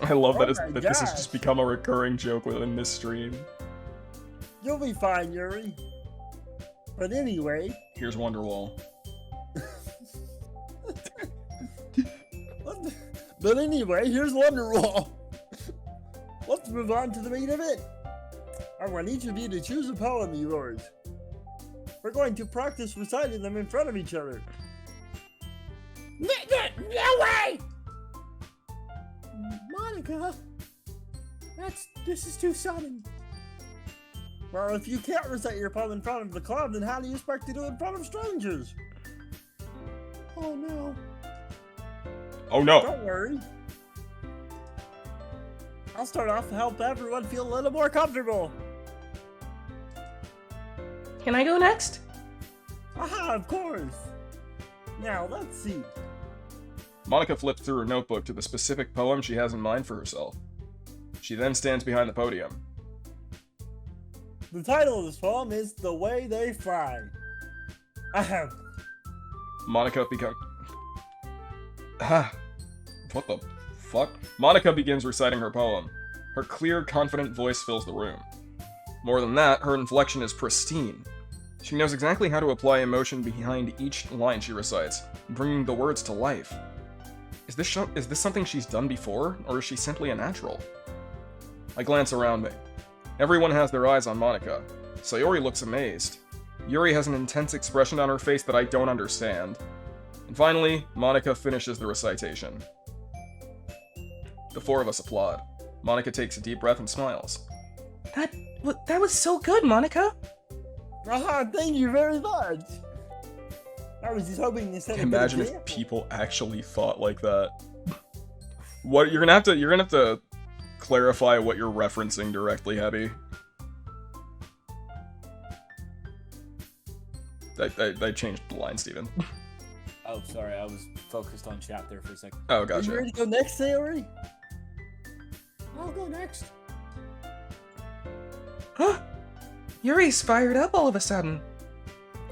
I love Oh that, my that this has gosh. just become a recurring joke within this stream. You'll be fine, Yuri. But anyway, Here's Wonderwall. but anyway, here's Wonderwall. Let's move on to the main event. I want each of you to choose a poem of yours. We're going to practice reciting them in front of each other. No way! Monica, this is too sudden. Well, if you can't recite your poem in front of the club, then how do you expect to do it in front of strangers? Oh no. Oh no! Don't worry. I'll start off to help everyone feel a little more comfortable. Can I go next? Aha, of course. Now, let's see. Monica flips through her notebook to the specific poem she has in mind for herself. She then stands behind the podium. The title of this poem is The Way They Fly. Ahem. Monica becomes... What the fuck? Monica begins reciting her poem. Her clear, confident voice fills the room. More than that, her inflection is pristine. She knows exactly how to apply emotion behind each line she recites, bringing the words to life. Is this something she's done before, or is she simply a natural? I glance around me. Everyone has their eyes on Monica. Sayori looks amazed. Yuri has an intense expression on her face that I don't understand. And finally, Monica finishes the recitation. The four of us applaud. Monica takes a deep breath and smiles. That was so good, Monica. Aha, thank you very much. I was just hoping to set a good Imagine if example. people actually thought like that. What you're gonna have to clarify what you're referencing directly, Hebby. I changed the line, Steven. Oh, sorry, I was focused on chat there for a second. Oh, Are gotcha. you ready to go next, Sayori? I'll go next. Huh? Yuri's fired up all of a sudden.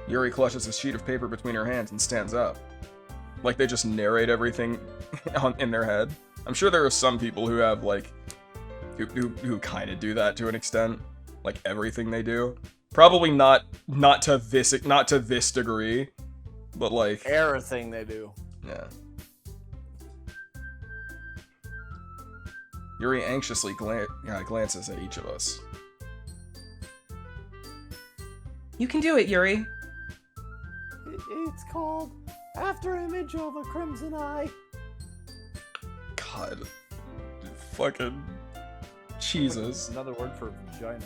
Yuri clutches a sheet of paper between her hands and stands up. Like they just narrate everything in their head. I'm sure there are some people who have, like, who kind of do that to an extent. Like, everything they do. Probably not to this degree, but, like... Everything they do. Yeah. Yuri anxiously glances at each of us. You can do it, Yuri. It's called After Image of a Crimson Eye. God. Fucking... Jesus. Another word for vagina.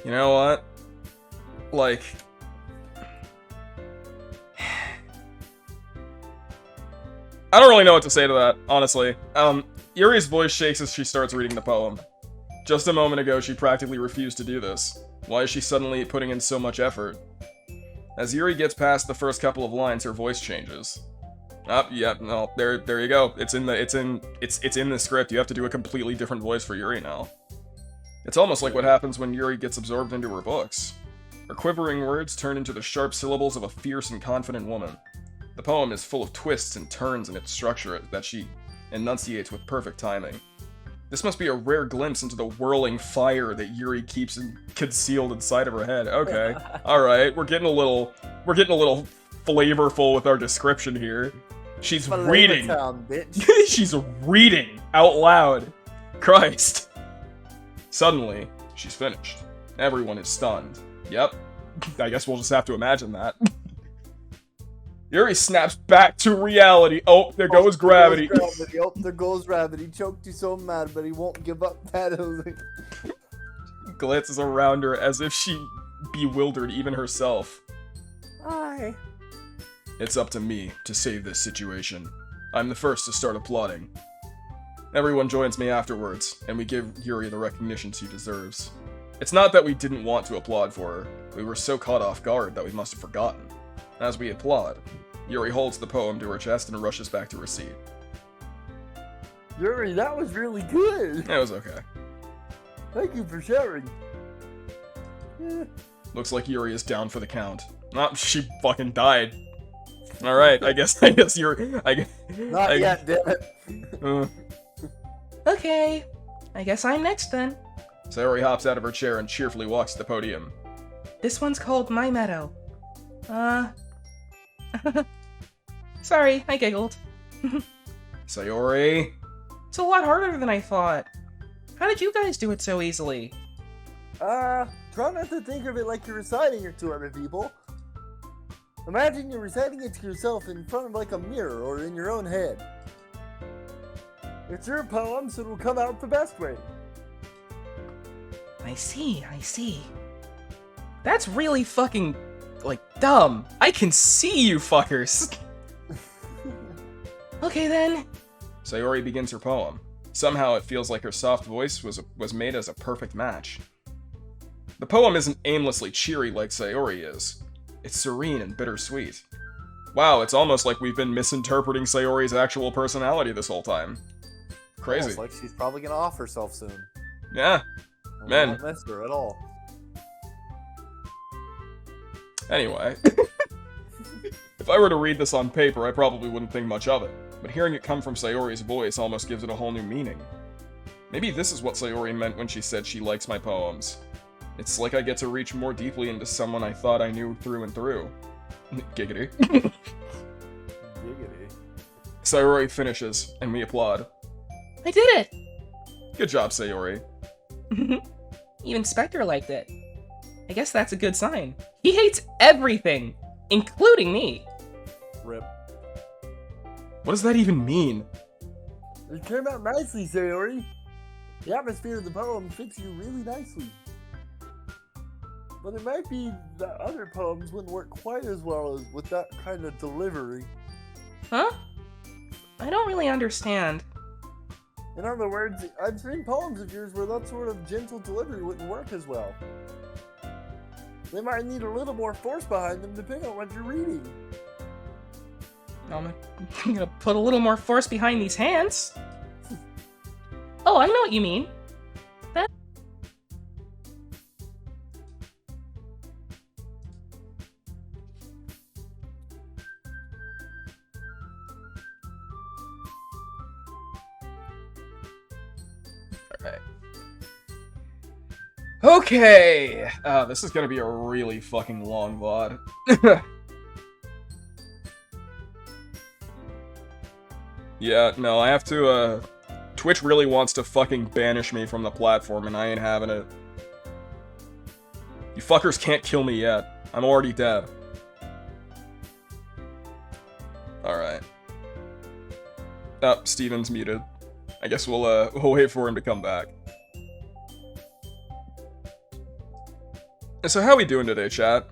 You know what? Like... I don't really know what to say to that, honestly. Yuri's voice shakes as she starts reading the poem. Just a moment ago, she practically refused to do this. Why is she suddenly putting in so much effort? As Yuri gets past the first couple of lines, her voice changes. No, there you go. It's in the script. You have to do a completely different voice for Yuri now. It's almost like what happens when Yuri gets absorbed into her books. Her quivering words turn into the sharp syllables of a fierce and confident woman. The poem is full of twists and turns in its structure that she enunciates with perfect timing. This must be a rare glimpse into the whirling fire that Yuri keeps concealed inside of her head. Okay, all right, we're getting a little flavorful with our description here. She's reading. Town, bitch. She's reading out loud. Christ. Suddenly, she's finished. Everyone is stunned. Yep. I guess we'll just have to imagine that. Yuri snaps back to reality. Oh, there goes gravity. Oh, there goes gravity. Choked you so mad, but he won't give up paddling. Glances around her as if she bewildered even herself. Aye. It's up to me to save this situation. I'm the first to start applauding. Everyone joins me afterwards, and we give Yuri the recognition she deserves. It's not that we didn't want to applaud for her. We were so caught off guard that we must have forgotten. As we applaud, Yuri holds the poem to her chest and rushes back to her seat. Yuri, that was really good. It was okay. Thank you for sharing. Looks like Yuri is down for the count. She fucking died. Alright, I guess you're... Not yet, damn it. Okay, I guess I'm next then. Sayori hops out of her chair and cheerfully walks to the podium. This one's called My Meadow. Sorry, I giggled. Sayori... It's a lot harder than I thought. How did you guys do it so easily? Try not to think of it like you're reciting it to other people. Imagine you're reciting it to yourself in front of like a mirror or in your own head. It's your poem, so it'll come out the best way. I see. That's really fucking, like, dumb. I can see you fuckers. Okay then. Sayori begins her poem. Somehow it feels like her soft voice was made as a perfect match. The poem isn't aimlessly cheery like Sayori is. It's serene and bittersweet. Wow, it's almost like we've been misinterpreting Sayori's actual personality this whole time. Crazy. Almost like she's probably gonna off herself soon. Yeah. I Man. won't miss her at all. Anyway. If I were to read this on paper, I probably wouldn't think much of it. But hearing it come from Sayori's voice almost gives it a whole new meaning. Maybe this is what Sayori meant when she said she likes my poems. It's like I get to reach more deeply into someone I thought I knew through and through. Giggity. Giggity. Sayori finishes, and we applaud. I did it! Good job, Sayori. Even Spekter liked it. I guess that's a good sign. He hates everything, including me. Rip. What does that even mean? It came out nicely, Sayori. The atmosphere of the poem fits you really nicely. But it might be that other poems wouldn't work quite as well as with that kind of delivery. Huh? I don't really understand. In other words, I've seen poems of yours where that sort of gentle delivery wouldn't work as well. They might need a little more force behind them depending on what you're reading. I'm gonna put a little more force behind these hands. Oh, I know what you mean. That. Alright. Okay! This is gonna be a really fucking long VOD. Yeah, no, I have to, Twitch really wants to fucking banish me from the platform, and I ain't having it. You fuckers can't kill me yet. I'm already dead. Alright. Oh, Steven's muted. I guess we'll wait for him to come back. So how we doing today, chat?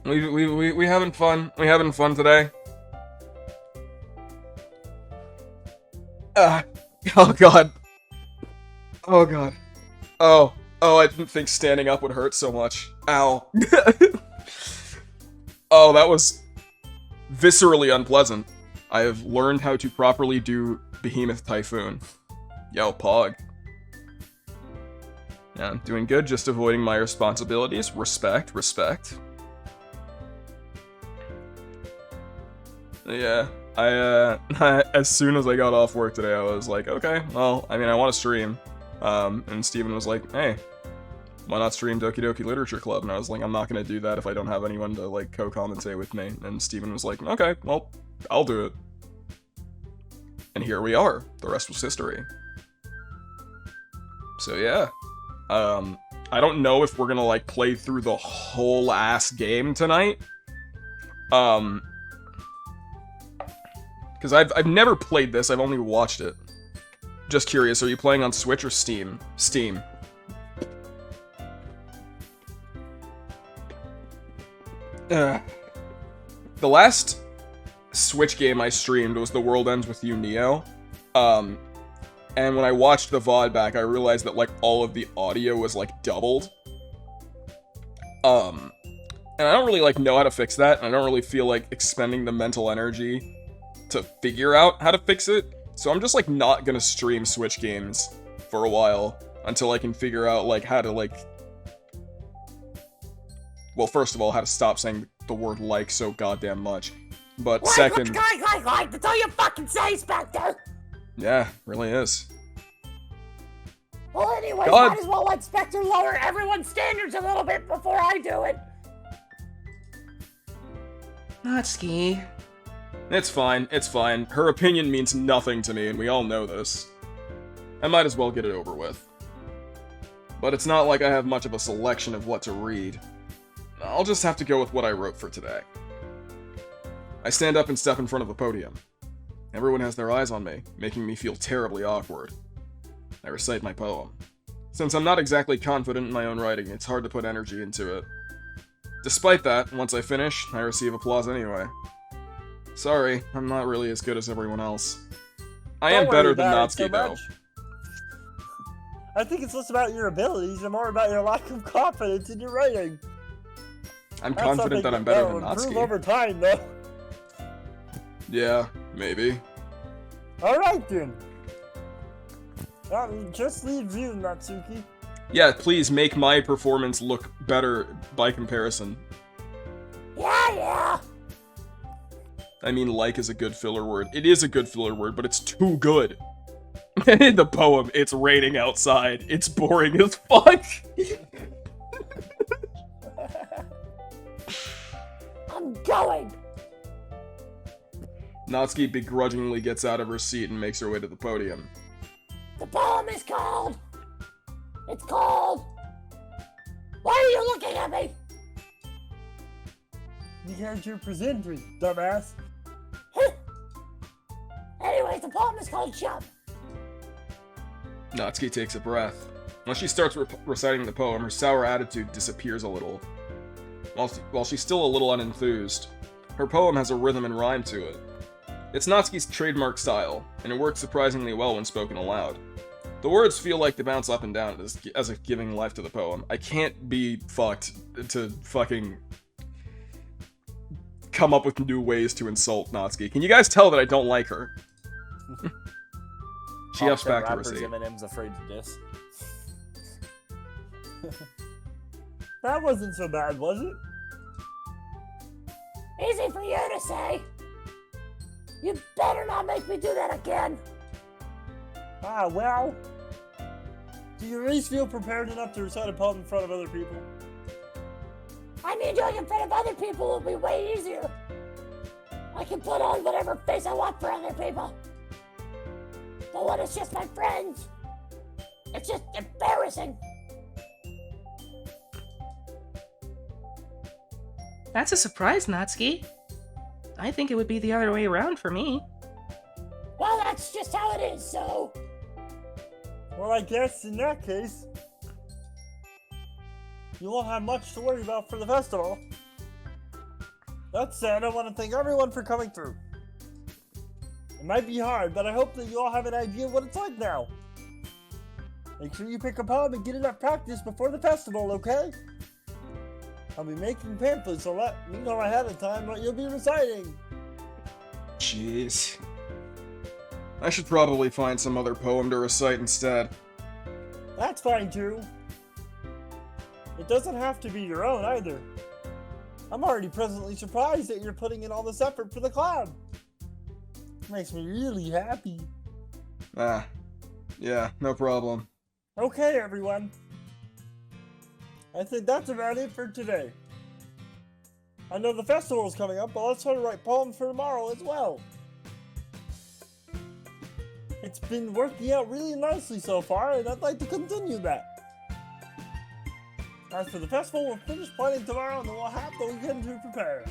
We having fun? We having fun today? Oh god. Oh god. Oh, I didn't think standing up would hurt so much. Ow. Oh, that was viscerally unpleasant. I have learned how to properly do Behemoth Typhoon. Yo, Pog. Yeah, I'm doing good, just avoiding my responsibilities. Respect. Yeah. As soon as I got off work today, I was like, okay, well, I mean, I want to stream. And Steven was like, hey, why not stream Doki Doki Literature Club? And I was like, I'm not gonna do that if I don't have anyone to, like, co-commentate with me. And Steven was like, okay, well, I'll do it. And here we are. The rest was history. So yeah. I don't know if we're gonna, like, play through the whole ass game tonight. Because I've never played this, I've only watched it. Just curious, are you playing on Switch or Steam? Steam. The last Switch game I streamed was The World Ends With You Neo. And when I watched the VOD back, I realized that, like, all of the audio was, like, doubled. And I don't really, like, know how to fix that, and I don't really feel like expending the mental energy to figure out how to fix it. So I'm just, like, not gonna stream Switch games for a while until I can figure out, like, how to, like... Well, first of all, how to stop saying the word like so goddamn much. But second... Like, that's all you fucking say, Spekter! Yeah, really is. Well, anyways, God. might as well let Spekter lower everyone's standards a little bit before I do it. Natsuki. It's fine, it's fine. Her opinion means nothing to me, and we all know this. I might as well get it over with. But it's not like I have much of a selection of what to read. I'll just have to go with what I wrote for today. I stand up and step in front of the podium. Everyone has their eyes on me, making me feel terribly awkward. I recite my poem. Since I'm not exactly confident in my own writing, it's hard to put energy into it. Despite that, once I finish, I receive applause anyway. Sorry, I'm not really as good as everyone else. I am Don't worry better than about it Natsuki, so though. much. I think it's less about your abilities and more about your lack of confidence in your writing. I'm That's confident that something I'm better than that'll improve Natsuki. over time, though. Yeah, maybe. Alright then. That just leaves you, Natsuki. Yeah, please make my performance look better by comparison. Yeah. I mean, like is a good filler word. It is a good filler word, but it's too good. In the poem, it's raining outside. It's boring as fuck. I'm going. Natsuki begrudgingly gets out of her seat and makes her way to the podium. The poem is called... It's called... Why are you looking at me? Because you're presenting, dumbass. Anyways, the poem is called Jump. Natsuki takes a breath. When she starts reciting the poem, her sour attitude disappears a little. While she's still a little unenthused, her poem has a rhythm and rhyme to it. It's Natsuki's trademark style, and it works surprisingly well when spoken aloud. The words feel like they bounce up and down as if giving life to the poem. I can't be fucked to fucking come up with new ways to insult Natsuki. Can you guys tell that I don't like her? She has back to her seat. Eminem's afraid to diss. That wasn't so bad, was it? Easy for you to say. You better not make me do that again. Ah, well. Do you at least feel prepared enough to recite a poem in front of other people? I mean, doing it in front of other people will be way easier. I can put on whatever face I want for other people. But when it's just my friends, it's just embarrassing. That's a surprise, Natsuki. I think it would be the other way around for me. Well, that's just how it is, so... Well, I guess in that case, you won't have much to worry about for the festival. That said, I want to thank everyone for coming through. It might be hard, but I hope that you all have an idea of what it's like now. Make sure you pick a poem and get enough practice before the festival, okay? I'll be making pamphlets, so let me know ahead of time what you'll be reciting. Jeez. I should probably find some other poem to recite instead. That's fine too. It doesn't have to be your own either. I'm already presently surprised that you're putting in all this effort for the club. Makes me really happy. Ah. Yeah, no problem. Okay, everyone. I think that's about it for today. I know the festival is coming up, but let's try to write poems for tomorrow as well. It's been working out really nicely so far, and I'd like to continue that. As for the festival, we'll finish planning tomorrow, and then we'll have the weekend to prepare.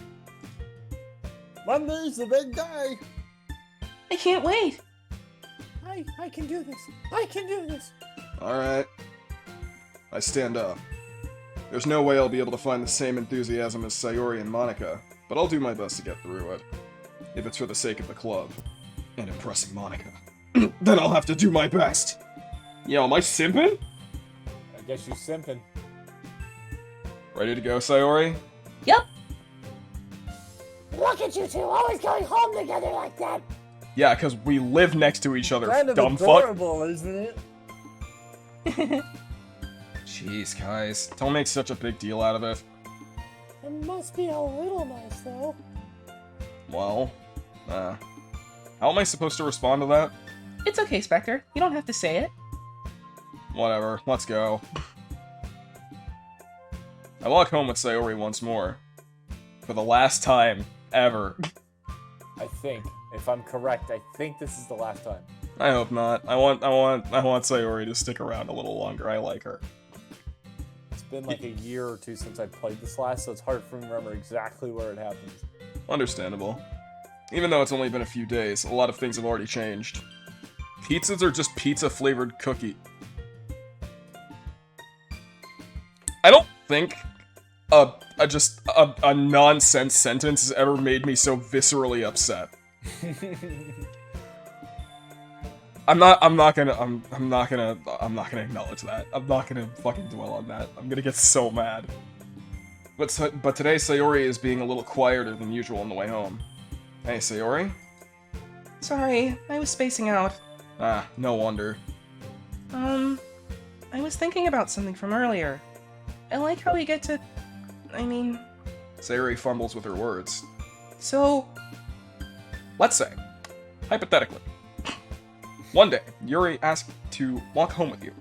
Monday's the big day! I can't wait. I can do this. I can do this. Alright. I stand up. There's no way I'll be able to find the same enthusiasm as Sayori and Monica, but I'll do my best to get through it. If it's for the sake of the club, and impressing Monica, then I'll have to do my best! Yo, am I simping? I guess you're simping. Ready to go, Sayori? Yep. Look at you two, always going home together like that. Yeah, because we live next to each other, Kind of dumb fuck. adorable, isn't it? Jeez, guys. Don't make such a big deal out of it. It must be a little nice, though. Well, how am I supposed to respond to that? It's okay, Spekter. You don't have to say it. Whatever, let's go. I walk home with Sayori once more. For the last time, ever. I think, if I'm correct, I think this is the last time. I hope not. I want Sayori to stick around a little longer. I like her. It's been like a year or two since I played this last, so it's hard for me to remember exactly where it happens. Understandable. Even though it's only been a few days, a lot of things have already changed. Pizzas are just pizza-flavored cookie. I don't think a nonsense sentence has ever made me so viscerally upset. I'm not gonna acknowledge that. I'm not gonna fucking dwell on that. I'm gonna get so mad. But today Sayori is being a little quieter than usual on the way home. Hey, Sayori? Sorry, I was spacing out. Ah, no wonder. I was thinking about something from earlier. I like how we get to... Sayori fumbles with her words. So... Let's say, hypothetically, one day, Yuri asked to walk home with you.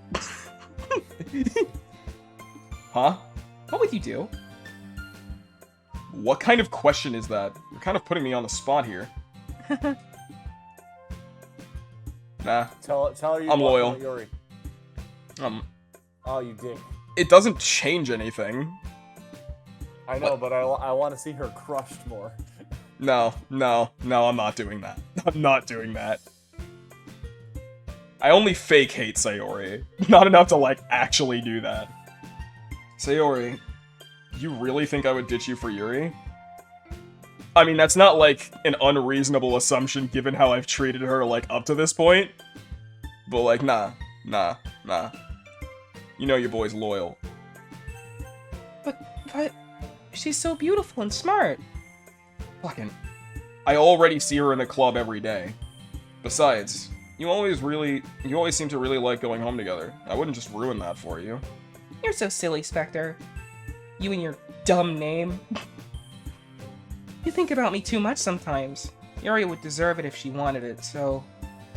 Huh? What would you do? What kind of question is that? You're kind of putting me on the spot here. Nah. Tell her you I'm want loyal. to Yuri. Oh, you dick. It doesn't change anything. I know, but I want to see her crushed more. No, I'm not doing that. I'm not doing that. I only fake hate Sayori. Not enough to, like, actually do that. Sayori, you really think I would ditch you for Yuri? I mean, that's not, like, an unreasonable assumption given how I've treated her, like, up to this point. But, like, nah. You know your boy's loyal. But... She's so beautiful and smart. Fucking... I already see her in the club every day. Besides, you always seem to really like going home together. I wouldn't just ruin that for you. You're so silly, Spekter. You and your dumb name. You think about me too much sometimes. Yuri would deserve it if she wanted it, so...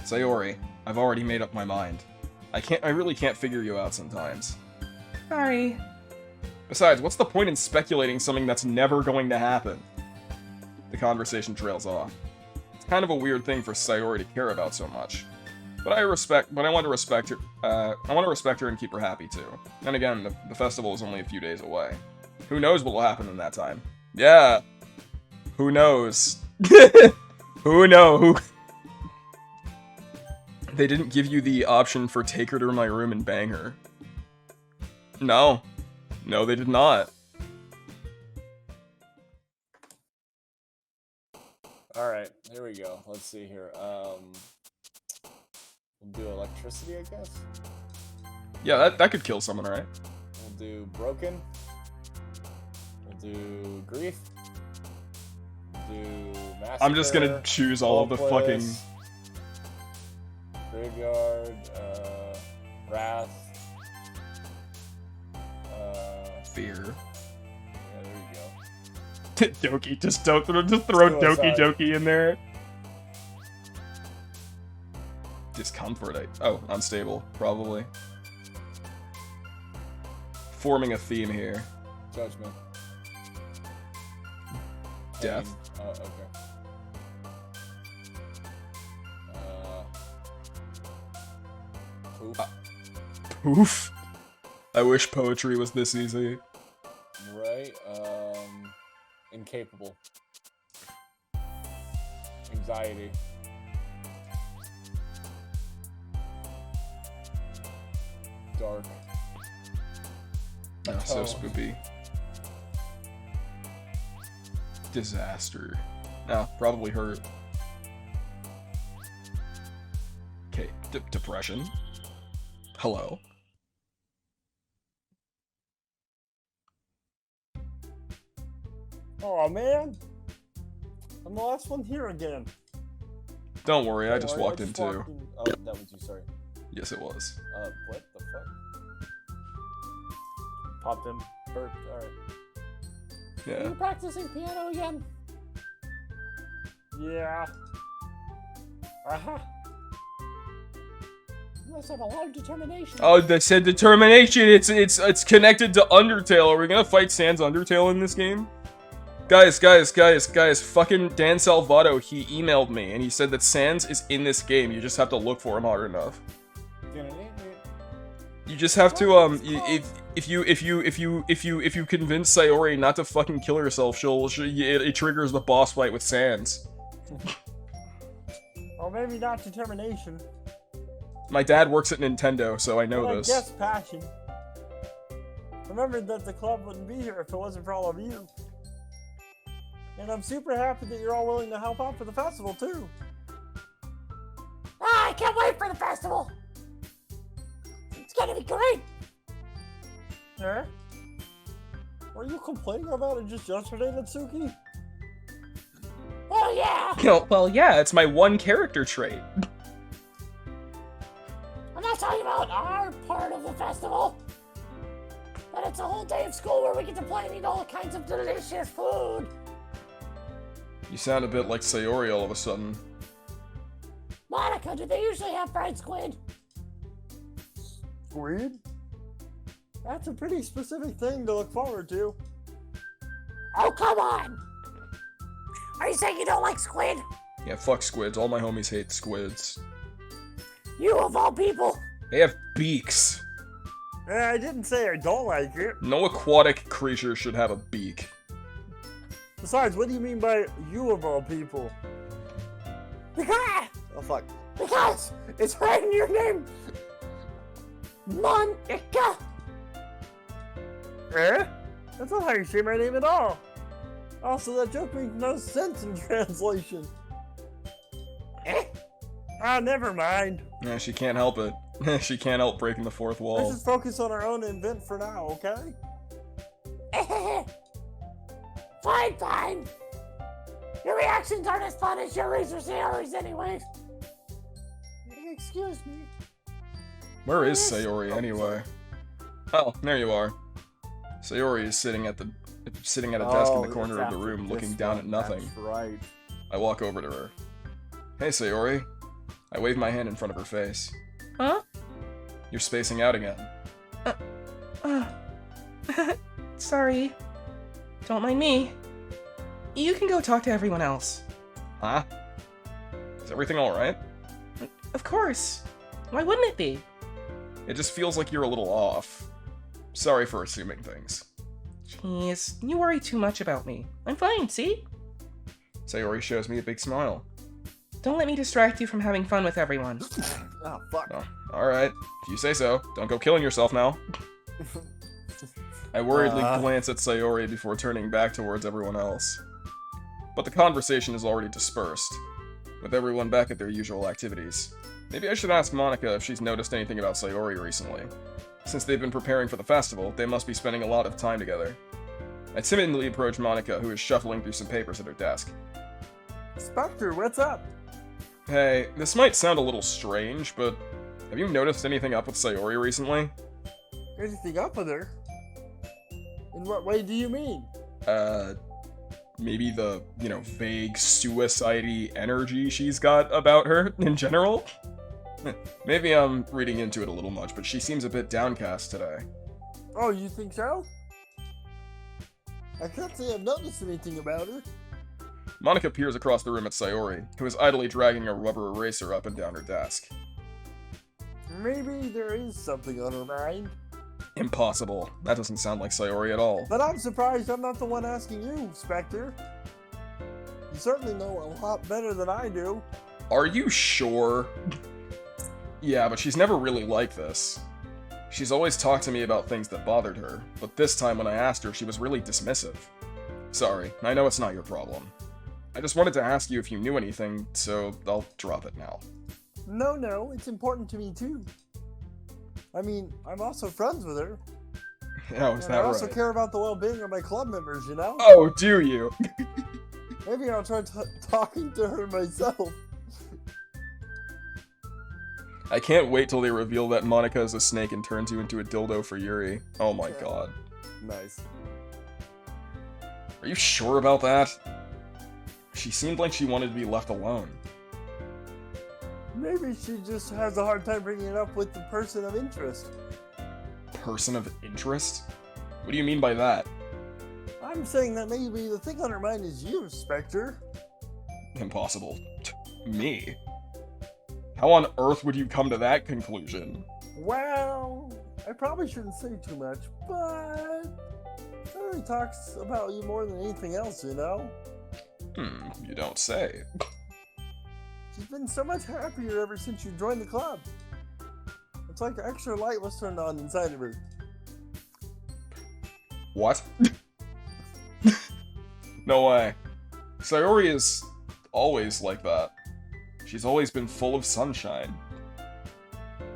Sayori, I've already made up my mind. I really can't figure you out sometimes. Sorry. Besides, what's the point in speculating something that's never going to happen? The conversation trails off. It's kind of a weird thing for Sayori to care about so much. But I want to respect her. I want to respect her and keep her happy too. And again, the festival is only a few days away. Who knows what will happen in that time? Yeah. Who knows? Who knows? They didn't give you the option for take her to my room and bang her. No. No, they did not. Alright, here we go. Let's see here. We'll do electricity, I guess? Yeah, that could kill someone, right? We'll do broken. We'll do grief. We'll do massacre. I'm just gonna choose all of the fucking... Graveyard, wrath. Fear. Yeah, there you go. Doki, just throw Doki Doki in there. Discomfort. Oh, unstable, probably. Forming a theme here. Judgment. Death. Oh, okay. Poof. Poof. I wish poetry was this easy. Right. Incapable. Anxiety. Dark. Oh, so Atone. spoopy. Disaster. No, probably hurt. Okay, depression. Hello. Oh man, I'm the last one here again. Don't worry, I just Alright, walked in too. Oh, that was you, sorry. Yes, it was. What the fuck? Popped in. Burped, alright. Are Yeah. you practicing piano again? Yeah. Uh-huh. You must have a lot of determination. Oh, they said determination. It's connected to Undertale. Are we gonna fight Sans Undertale in this game? Guys. Fucking Dan Salvato, he emailed me and he said that Sans is in this game. You just have to look for him hard enough. You just have to if you convince Sayori not to fucking kill herself, it triggers the boss fight with Sans. Or maybe not determination. My dad works at Nintendo, so I know But this. I guess passion. Remember that the club wouldn't be here if it wasn't for all of you. And I'm super happy that you're all willing to help out for the festival, too. Ah, I can't wait for the festival. It's gonna be great. Huh? Were you complaining about it just yesterday, Natsuki? Oh yeah. Well, yeah, it's my one character trait. I'm not talking about our part of the festival. But it's a whole day of school where we get to play and eat all kinds of delicious food. You sound a bit like Sayori all of a sudden. Monica, do they usually have fried squid? Squid? That's a pretty specific thing to look forward to. Oh, come on. Are you saying you don't like squid? Yeah, fuck squids. All my homies hate squids. You of all people. They have beaks. I didn't say I don't like it. No aquatic creature should have a beak. Besides, what do you mean by you of all people? Because Oh fuck. it's right in your name. Monica. Eh? That's not how you say my name at all. Also, that joke makes no sense in translation. Eh? Ah, never mind. Yeah, she can't help it. She can't help breaking the fourth Let's wall. just focus on our own invent for now, okay? Fine. Your reactions aren't as fun as Yuri's or Sayori's anyways. Excuse me. Where is Sayori anyway? Oh, there you are. Sayori is sitting at a desk in the corner of the room, looking down at nothing. That's right. I walk over to her. Hey, Sayori. I wave my hand in front of her face. Huh? You're spacing out again. Sorry. Don't mind me. You can go talk to everyone else. Huh? Is everything alright? Of course. Why wouldn't it be? It just feels like you're a little off. Sorry for assuming things. Jeez, you worry too much about me. I'm fine, see? Sayori shows me a big smile. Don't let me distract you from having fun with everyone. Oh fuck. Oh, alright. If you say so. Don't go killing yourself now. I worriedly glance at Sayori before turning back towards everyone else. But the conversation is already dispersed, with everyone back at their usual activities. Maybe I should ask Monica if she's noticed anything about Sayori recently. Since they've been preparing for the festival, they must be spending a lot of time together. I timidly approach Monica, who is shuffling through some papers at her desk. Spekter, what's up? Hey, this might sound a little strange, but have you noticed anything up with Sayori recently? Anything up with her? In what way do you mean? Maybe the, vague suicide-y energy she's got about her in general? Maybe I'm reading into it a little much, but she seems a bit downcast today. Oh, you think so? I can't say I've noticed anything about her. Monica peers across the room at Sayori, who is idly dragging a rubber eraser up and down her desk. Maybe there is something on her mind. Impossible. That doesn't sound like Sayori at all. But I'm surprised I'm not the one asking you, Spekter. You certainly know a lot better than I do. Are you sure? Yeah, but she's never really like this. She's always talked to me about things that bothered her, but this time when I asked her, she was really dismissive. Sorry, I know it's not your problem. I just wanted to ask you if you knew anything, so I'll drop it now. No, it's important to me too. I mean, I'm also friends with her. Oh, is And that I also right? care about the well-being of my club members, you know? Oh, do you? Maybe I'll try talking to her myself. I can't wait till they reveal that Monica is a snake and turns you into a dildo for Yuri. Oh my god. Nice. Are you sure about that? She seemed like she wanted to be left alone. Maybe she just has a hard time bringing it up with the person of interest. Person of interest? What do you mean by that? I'm saying that maybe the thing on her mind is you, Spekter. Impossible. Me? How on earth would you come to that conclusion? Well, I probably shouldn't say too much, but she really talks about you more than anything else, you know? You don't say. She's been so much happier ever since you joined the club. It's like an extra light was turned on inside of her. What? No way. Sayori is always like that. She's always been full of sunshine.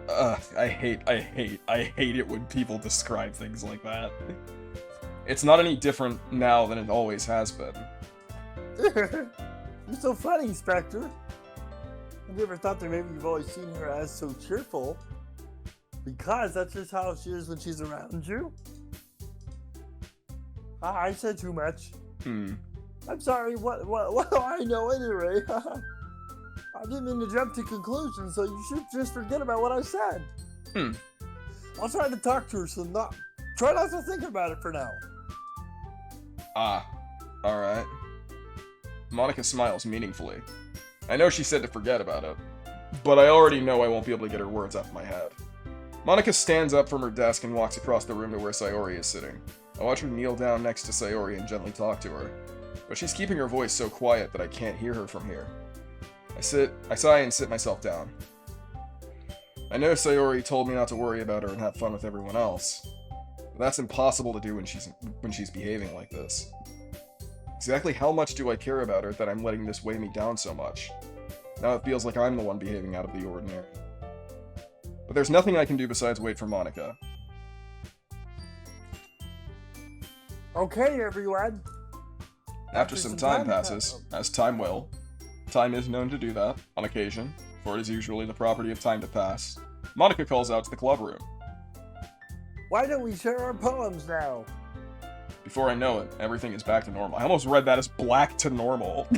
I hate it when people describe things like that. It's not any different now than it always has been. You're so funny, Spekter. Have you ever thought that maybe you've always seen her as so cheerful? Because that's just how she is when she's around you? I said too much. I'm sorry, what do I know anyway? I didn't mean to jump to conclusions, so you should just forget about what I said. I'll try to talk to her, so try not to think about it for now. Alright. Monica smiles meaningfully. I know she said to forget about it, but I already know I won't be able to get her words out of my head. Monica stands up from her desk and walks across the room to where Sayori is sitting. I watch her kneel down next to Sayori and gently talk to her, but she's keeping her voice so quiet that I can't hear her from here. I sigh and sit myself down. I know Sayori told me not to worry about her and have fun with everyone else, but that's impossible to do when she's behaving like this. Exactly how much do I care about her that I'm letting this weigh me down so much? Now it feels like I'm the one behaving out of the ordinary. But there's nothing I can do besides wait for Monica. Okay, everyone. After some time passes, as time will. Time is known to do that, on occasion, for it is usually the property of time to pass. Monica calls out to the club room. Why don't we share our poems now? Before I know it, everything is back to normal. I almost read that as black to normal.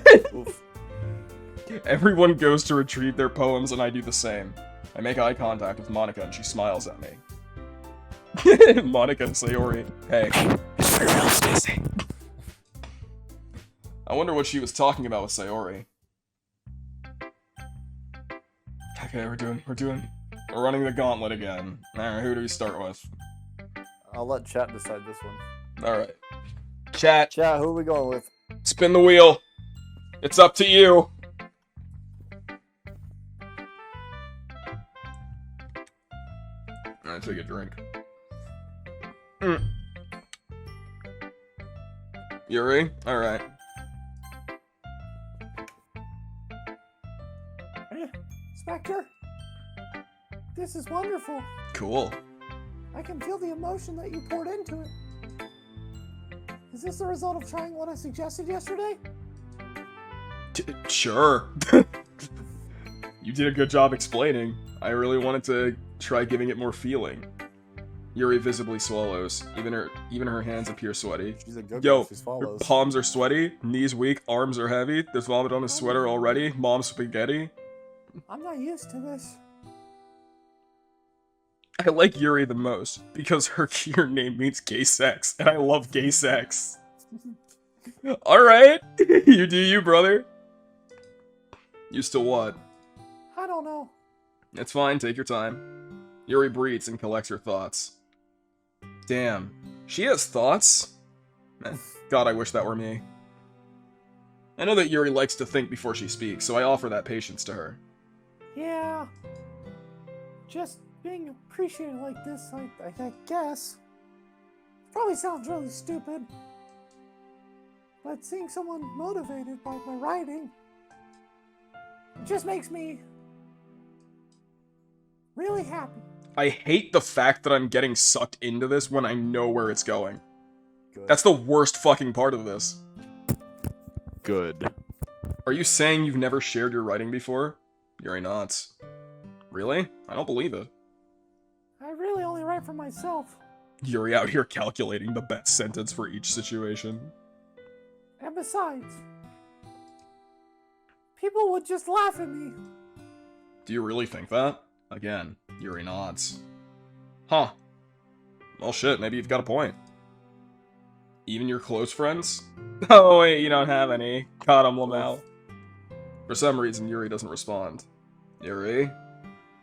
Everyone goes to retrieve their poems and I do the same. I make eye contact with Monica and she smiles at me. Monica and Sayori. Hey, it's farewell, Stacy. I wonder what she was talking about with Sayori. Okay, we're running the gauntlet again. Alright, who do we start with? I'll let chat decide this one. Alright. Chat, Chat, who are we going with? spin the wheel. It's up to you. Alright, take a drink. Yuri? Alright. Spekter, this is wonderful. Cool. I can feel the emotion that you poured into it. Is this the result of trying what I suggested yesterday? Sure. You did a good job explaining. I really wanted to try giving it more feeling. Yuri visibly swallows. Even her hands appear sweaty. She's a good Yo, girl. She her swallows. palms are sweaty, knees weak, arms are heavy. There's vomit on his sweater already. Mom's spaghetti. I'm not used to this. I like Yuri the most because her name means gay sex, and I love gay sex. Alright, you do you, brother. Used to what? I don't know. It's fine, take your time. Yuri breathes and collects her thoughts. Damn, she has thoughts? God, I wish that were me. I know that Yuri likes to think before she speaks, so I offer that patience to her. Yeah. Just being appreciated like this, I guess. Probably sounds really stupid. But seeing someone motivated by my writing, it just makes me really happy. I hate the fact that I'm getting sucked into this when I know where it's going. Good. That's the worst fucking part of this. Good. Are you saying you've never shared your writing before? Yuri nods. Really? I don't believe it. I really only write for myself. Yuri out here calculating the best sentence for each situation. And besides, people would just laugh at me. Do you really think that? Again, Yuri nods. Huh. Well, shit, maybe you've got a point. Even your close friends? Oh, wait, you don't have any. Caught him, Lamau. For some reason, Yuri doesn't respond. Yuri?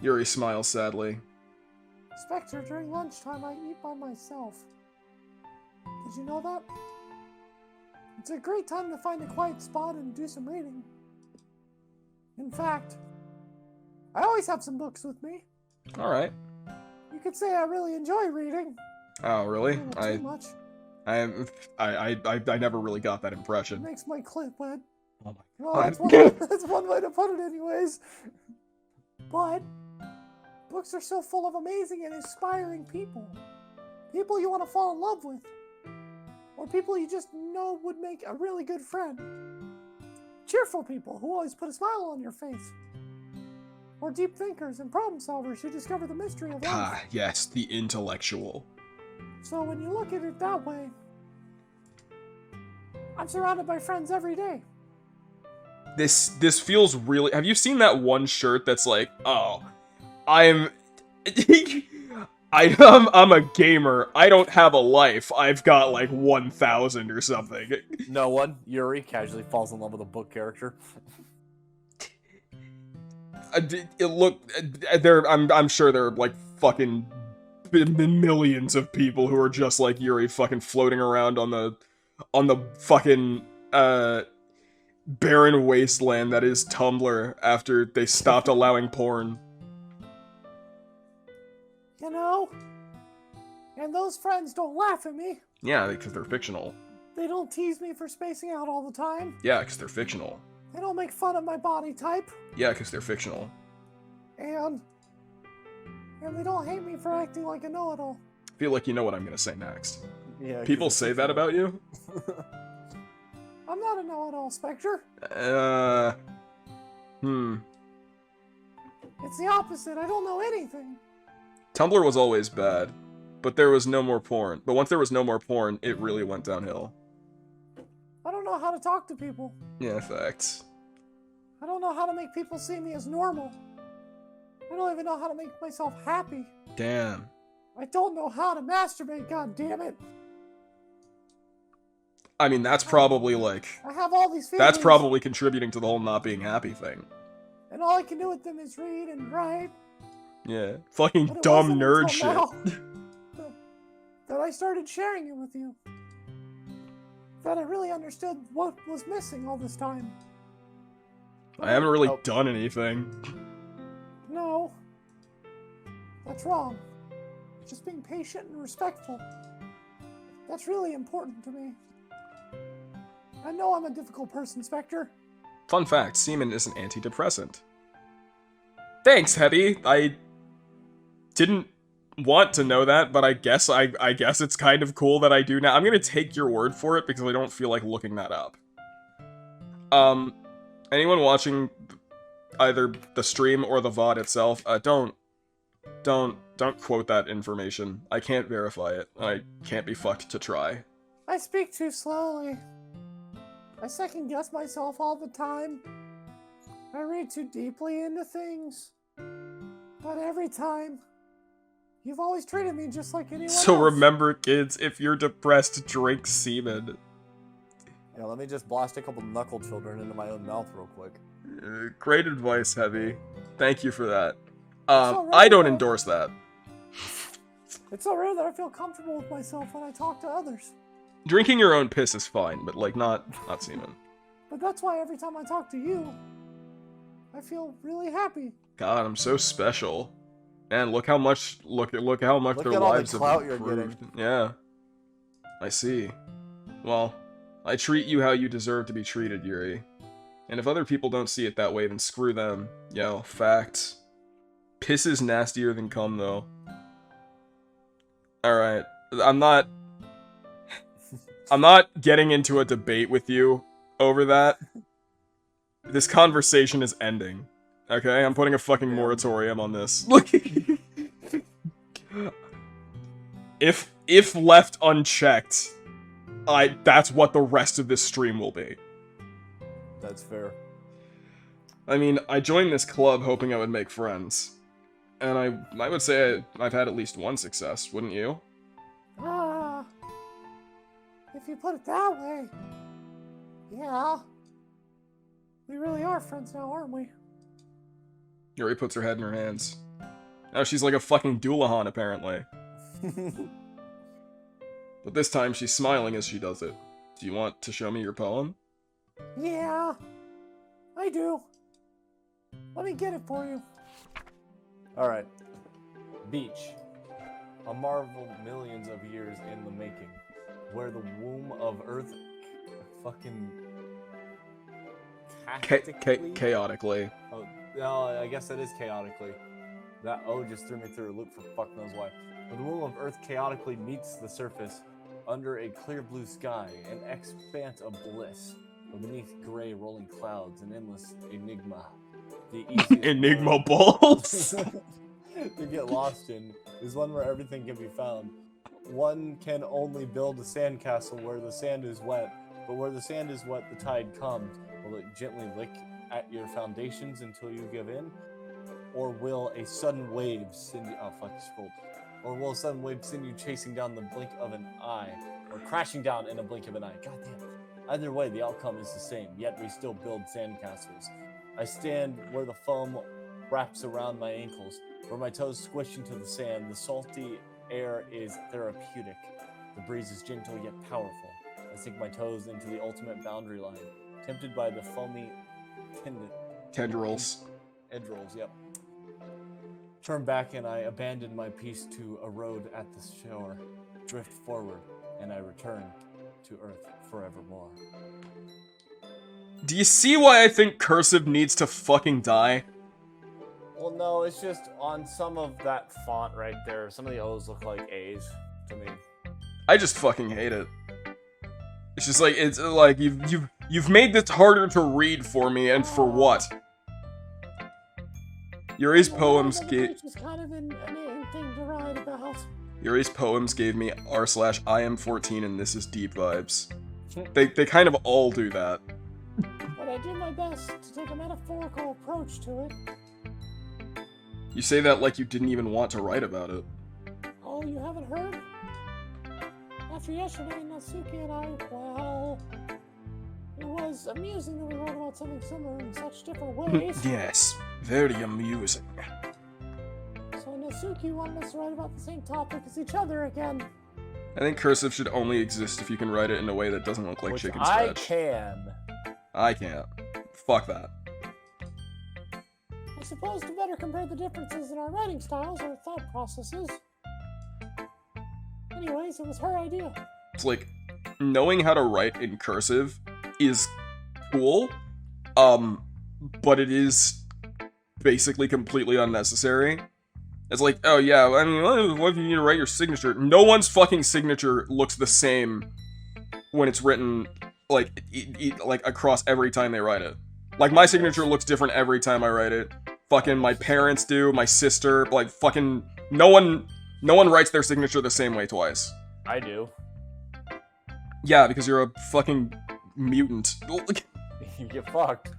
Yuri smiles sadly. Spekter, during lunchtime I eat by myself. Did you know that? It's a great time to find a quiet spot and do some reading. In fact, I always have some books with me. Alright. You could say I really enjoy reading. Oh, really? Too much. I never really got that It impression. makes my clip wet. Oh my Well, god. that's one way to put it anyways. But books are so full of amazing and inspiring people. People you want to fall in love with. Or people you just know would make a really good friend. Cheerful people who always put a smile on your face. Or deep thinkers and problem solvers who discover the mystery of life. Ah, yes, the intellectual. So when you look at it that way, I'm surrounded by friends every day. This feels really... Have you seen that one shirt that's like, oh, I'm a gamer. I don't have a life. I've got like 1,000 or something. No one, Yuri, casually falls in love with a book character. I'm sure there are like fucking millions of people who are just like Yuri, fucking floating around on the fucking barren wasteland that is Tumblr after they stopped allowing porn. You know? And those friends don't laugh at me. Yeah, because they're fictional. They don't tease me for spacing out all the time. Yeah, because they're fictional. They don't make fun of my body type. Yeah, because they're fictional. And they don't hate me for acting like a know-it-all. I feel like you know what I'm gonna say next. Yeah. People say that about you? I'm not a know-it-all, Spekter. It's the opposite. I don't know anything. Tumblr was always bad, but there was no more porn. But once there was no more porn, it really went downhill. I don't know how to talk to people. Yeah, facts. I don't know how to make people see me as normal. I don't even know how to make myself happy. Damn. I don't know how to masturbate, god damn it. I mean, that's probably like... I have all these feelings. That's probably contributing to the whole not being happy thing. And all I can do with them is read and write. Yeah. Fucking But it dumb wasn't nerd until shit. now that I started sharing it with you. That I really understood what was missing all this time. I haven't really Oh. done anything. No. That's wrong. Just being patient and respectful. That's really important to me. I know I'm a difficult person, Spekter. Fun fact, semen is an antidepressant. Thanks, Heavy. I didn't want to know that, but I guess it's kind of cool that I do now. I'm gonna take your word for it because I don't feel like looking that up. Anyone watching either the stream or the VOD itself, don't quote that information. I can't verify it. I can't be fucked to try. I speak too slowly. I second guess myself all the time. I read too deeply into things. But every time, you've always treated me just like anyone else. So remember, kids, if you're depressed, drink semen. Yeah, let me just blast a couple knuckle children into my own mouth real quick. Great advice, Heavy. Thank you for that. all right, I don't though. endorse that. It's so rare that I feel comfortable with myself when I talk to others. Drinking your own piss is fine, but like not semen. But that's why every time I talk to you, I feel really happy. God, I'm so special. Man, look how much Look their at all the lives have clout you're improved. getting. Yeah. I see. Well, I treat you how you deserve to be treated, Yuri. And if other people don't see it that way, then screw them. Yo, facts. Piss is nastier than cum, though. Alright. I'm not getting into a debate with you over that. This conversation is ending. Okay? I'm putting a fucking moratorium on this. Look. If left unchecked, that's what the rest of this stream will be. That's fair. I mean, I joined this club hoping I would make friends. And I would say I've had at least one success, wouldn't you? If you put it that way. Yeah. We really are friends now, aren't we? Yuri puts her head in her hands. Now she's like a fucking Doulahan, apparently. But this time she's smiling as she does it. Do you want to show me your poem? Yeah. I do. Let me get it for you. Alright. Beach. A marvel millions of years in the making. Where the womb of Earth fucking... Chaotically. Oh, no, I guess that is chaotically. That O just threw me through a loop for fuck knows why. Where the womb of Earth chaotically meets the surface under a clear blue sky, an expanse of bliss. But beneath gray rolling clouds, an endless enigma. The easiest Enigma balls! to get lost in is one where everything can be found. One can only build a sandcastle where the sand is wet, but where the sand is wet, the tide comes. Will it gently lick at your foundations until you give in? Or will a sudden wave send you... Oh, fuck, you scrolled. Or will a sudden wave send you chasing down the blink of an eye? Or crashing down in a blink of an eye? God damn it. Either way, the outcome is the same, yet we still build sandcastles. I stand where the foam wraps around my ankles, where my toes squish into the sand. The salty air is therapeutic. The breeze is gentle yet powerful. I sink my toes into the ultimate boundary line, tempted by the foamy Tendrils. Tendrils, yep. Turn back and I abandon my piece to erode at the shore, drift forward, and I return to Earth forevermore. Do you see why I think cursive needs to fucking die? Well, no, it's just on some of that font right there. Some of the O's look like A's to me. I just fucking hate it. It's just like, it's like, you've made this harder to read for me, and for what? Yuri's poems gave... It's kind of an inane thing to write about. Yuri's poems gave me r/IM14 and this is deep vibes. They kind of all do that. But I did my best to take a metaphorical approach to it. You say that like you didn't even want to write about it. Oh, you haven't heard? After yesterday, Natsuki and I, well... It was amusing that we wrote about something similar in such different ways. Yes, very amusing. So Natsuki wanted us to write about the same topic as each other again. I think cursive should only exist if you can write it in a way that doesn't look like Which chicken I scratch. can. I can't. Fuck that. I suppose to better compare the differences in our writing styles or thought processes. Anyways, it was her idea. It's like, knowing how to write in cursive is cool, but it is basically completely unnecessary. It's like, oh yeah, I mean, what if you need to write your signature? No one's fucking signature looks the same when it's written, like, like across every time they write it. Like, my signature looks different every time I write it. Fucking my parents do, my sister, like, fucking, no one writes their signature the same way twice. I do. Yeah, because you're a fucking mutant. You get fucked.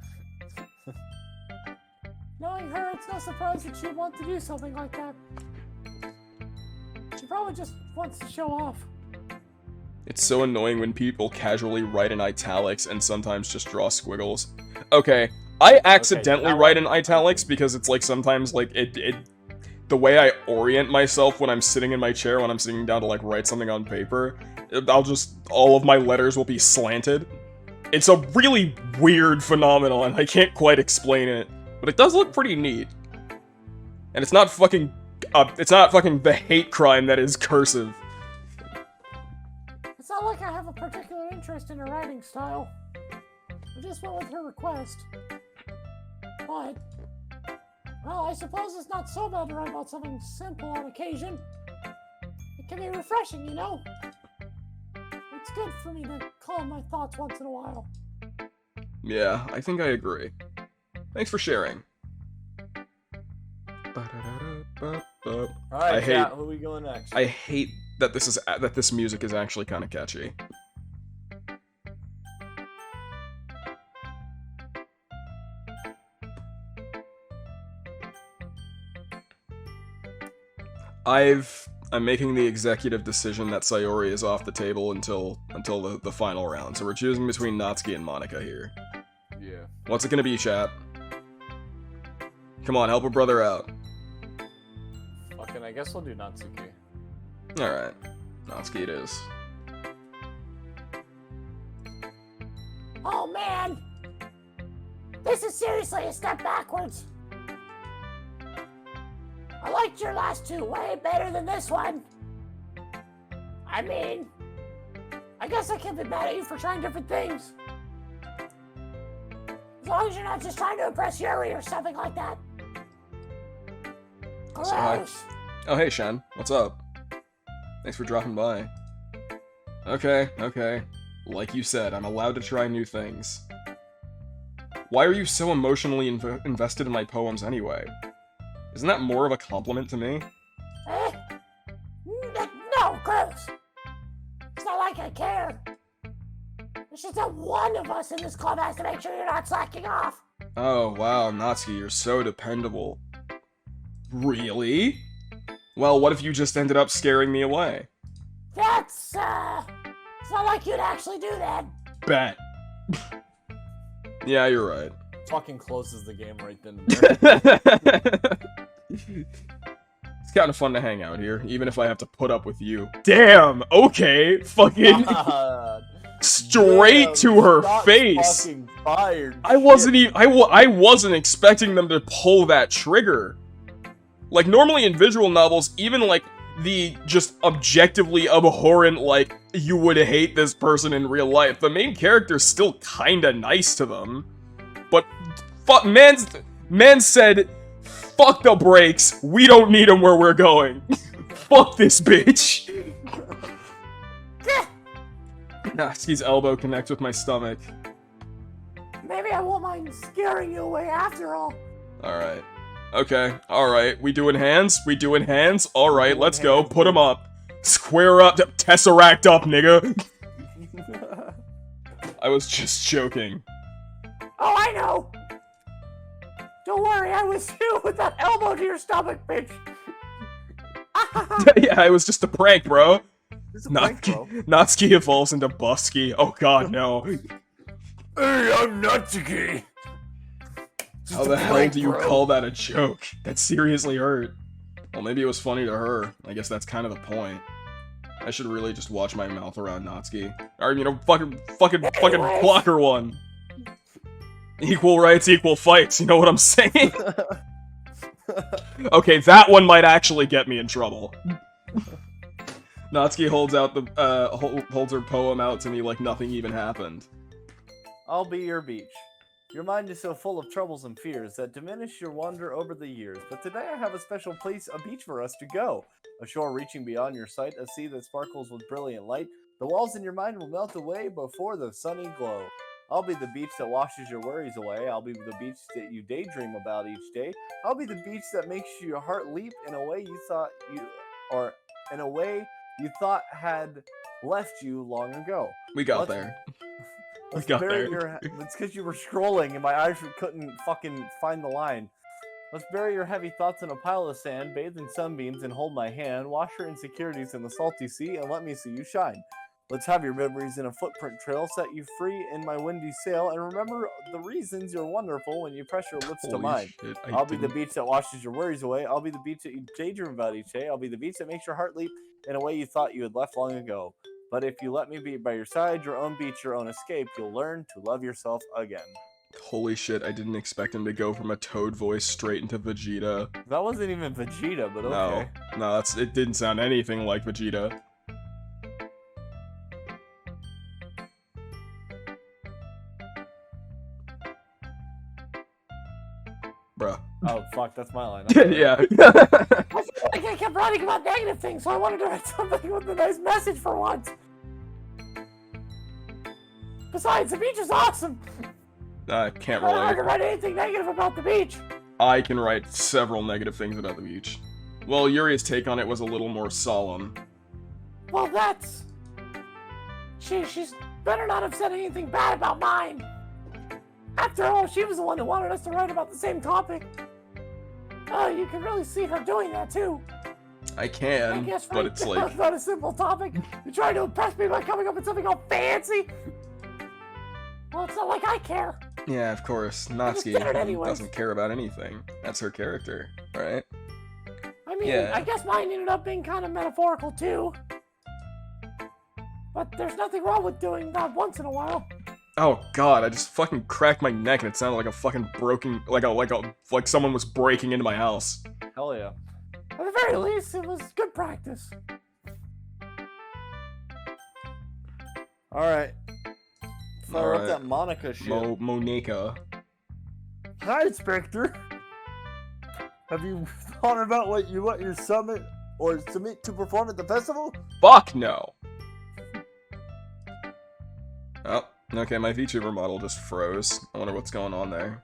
Knowing her, it's no surprise that she'd want to do something like that. She probably just wants to show off. It's so annoying when people casually write in italics and sometimes just draw squiggles. Okay, I accidentally write in italics because it's like sometimes like the way I orient myself when I'm sitting in my chair when I'm sitting down to like write something on paper, all of my letters will be slanted. It's a really weird phenomenon and I can't quite explain it, but it does look pretty neat. And it's not fucking the hate crime that is cursive. It's not like I have a particular interest in her writing style. I just went with her request. But, well, I suppose it's not so bad to write about something simple on occasion. It can be refreshing, you know? It's good for me to calm my thoughts once in a while. Yeah, I think I agree. Thanks for sharing. Alright, chat, who are we going next? I hate that this music is actually kind of catchy. I'm making the executive decision that Sayori is off the table until the final round. So we're choosing between Natsuki and Monica here. Yeah. What's it gonna be, chat? Come on, help a brother out. Fucking, I guess we'll do Natsuki. Alright. Natsuki it is. Oh man! This is seriously a step backwards. I liked your last two way better than this one. I mean, I guess I can't be mad at you for trying different things. As long as you're not just trying to impress Yuri or something like that. So hi. Gross. Oh hey Shen, what's up? Thanks for dropping by. Okay. Like you said, I'm allowed to try new things. Why are you so emotionally invested in my poems anyway? Isn't that more of a compliment to me? No, gross. It's not like I care. It's just that one of us in this club has to make sure you're not slacking off. Oh wow, Natsuki, you're so dependable. Really? Well, what if you just ended up scaring me away? It's not like you'd actually do that. Bet. Yeah, you're right. Fucking closes the game right then and there. It's kind of fun to hang out here, even if I have to put up with you. Damn, okay, fucking straight Damn, to her shots face. Fucking fired. I wasn't even, I wasn't expecting them to pull that trigger. Like, normally in visual novels, even like the just objectively abhorrent, like, you would hate this person in real life, the main character's still kinda nice to them. But, man said, fuck the brakes, we don't need them where we're going. Fuck this bitch. Natsuki's elbow connects with my stomach. Maybe I won't mind scaring you away after all. Alright. Okay, alright. We doing hands? Alright, let's go. Put them up. Square up. Tesseract up, nigga. I was just joking. Oh, I know. Don't worry, I was you with that elbow to your stomach, bitch. Yeah, it was just a prank, bro. It's a prank, bro. Natsuki evolves into Busky. Oh god, no. Hey, I'm Natsuki. How the hell do you call that a joke? That seriously hurt. Well, maybe it was funny to her. I guess that's kind of the point. I should really just watch my mouth around Natsuki. Or, you know, fucking block her one. Equal rights, equal fights, you know what I'm saying? Okay, that one might actually get me in trouble. Natsuki holds out the, holds her poem out to me like nothing even happened. I'll be your beach. Your mind is so full of troubles and fears that diminish your wonder over the years. But today I have a special place, a beach for us to go. A shore reaching beyond your sight, a sea that sparkles with brilliant light. The walls in your mind will melt away before the sunny glow. I'll be the beach that washes your worries away. I'll be the beach that you daydream about each day. I'll be the beach that makes your heart leap in a way you thought had left you long ago. We got there. Let's bury your. It's because you were scrolling and my eyes couldn't fucking find the line. Let's bury your heavy thoughts in a pile of sand, bathe in sunbeams and hold my hand, wash your insecurities in the salty sea, and let me see you shine. Let's have your memories in a footprint trail, set you free in my windy sail, and remember the reasons you're wonderful when you press your lips to mine. Shit, I'll be the beach that washes your worries away. I'll be the beach that you daydream about each day. I'll be the beach that makes your heart leap in a way you thought you had left long ago. But if you let me be by your side, your own beach, your own escape, you'll learn to love yourself again. Holy shit, I didn't expect him to go from a Toad voice straight into Vegeta. That wasn't even Vegeta, but okay. No, it didn't sound anything like Vegeta. Bruh. Oh, fuck, that's my line. Yeah. I feel like I kept writing about negative things, so I wanted to write something with a nice message for once. Besides, the beach is awesome. I can't It's not hard to relate. write anything negative about the beach. I can write several negative things about the beach. Well, Yuri's take on it was a little more solemn. Well, that's... She's better not have said anything bad about mine. After all, she was the one who wanted us to write about the same topic. You can really see her doing that, too. I I can, guess but right it's now like, it's not a simple topic. You're trying to impress me by coming up with something all fancy. Well, it's not like I care. yeah, of course, just Natsuki did it anyways. doesn't care about anything. That's her character, right? I mean, Yeah. I guess mine ended up being kind of metaphorical too. But there's nothing wrong with doing that once in a while. Oh god, I just fucking cracked my neck and it sounded like a fucking broken, like someone was breaking into my house. Hell yeah. At the very least, it was good practice. Alright. Fire up Alright. that Monica shit. Monica. Hi, Spekter. Have you thought about what you want your summit or submit to perform at the festival? Fuck no! Oh, okay, my VTuber model just froze. I wonder what's going on there.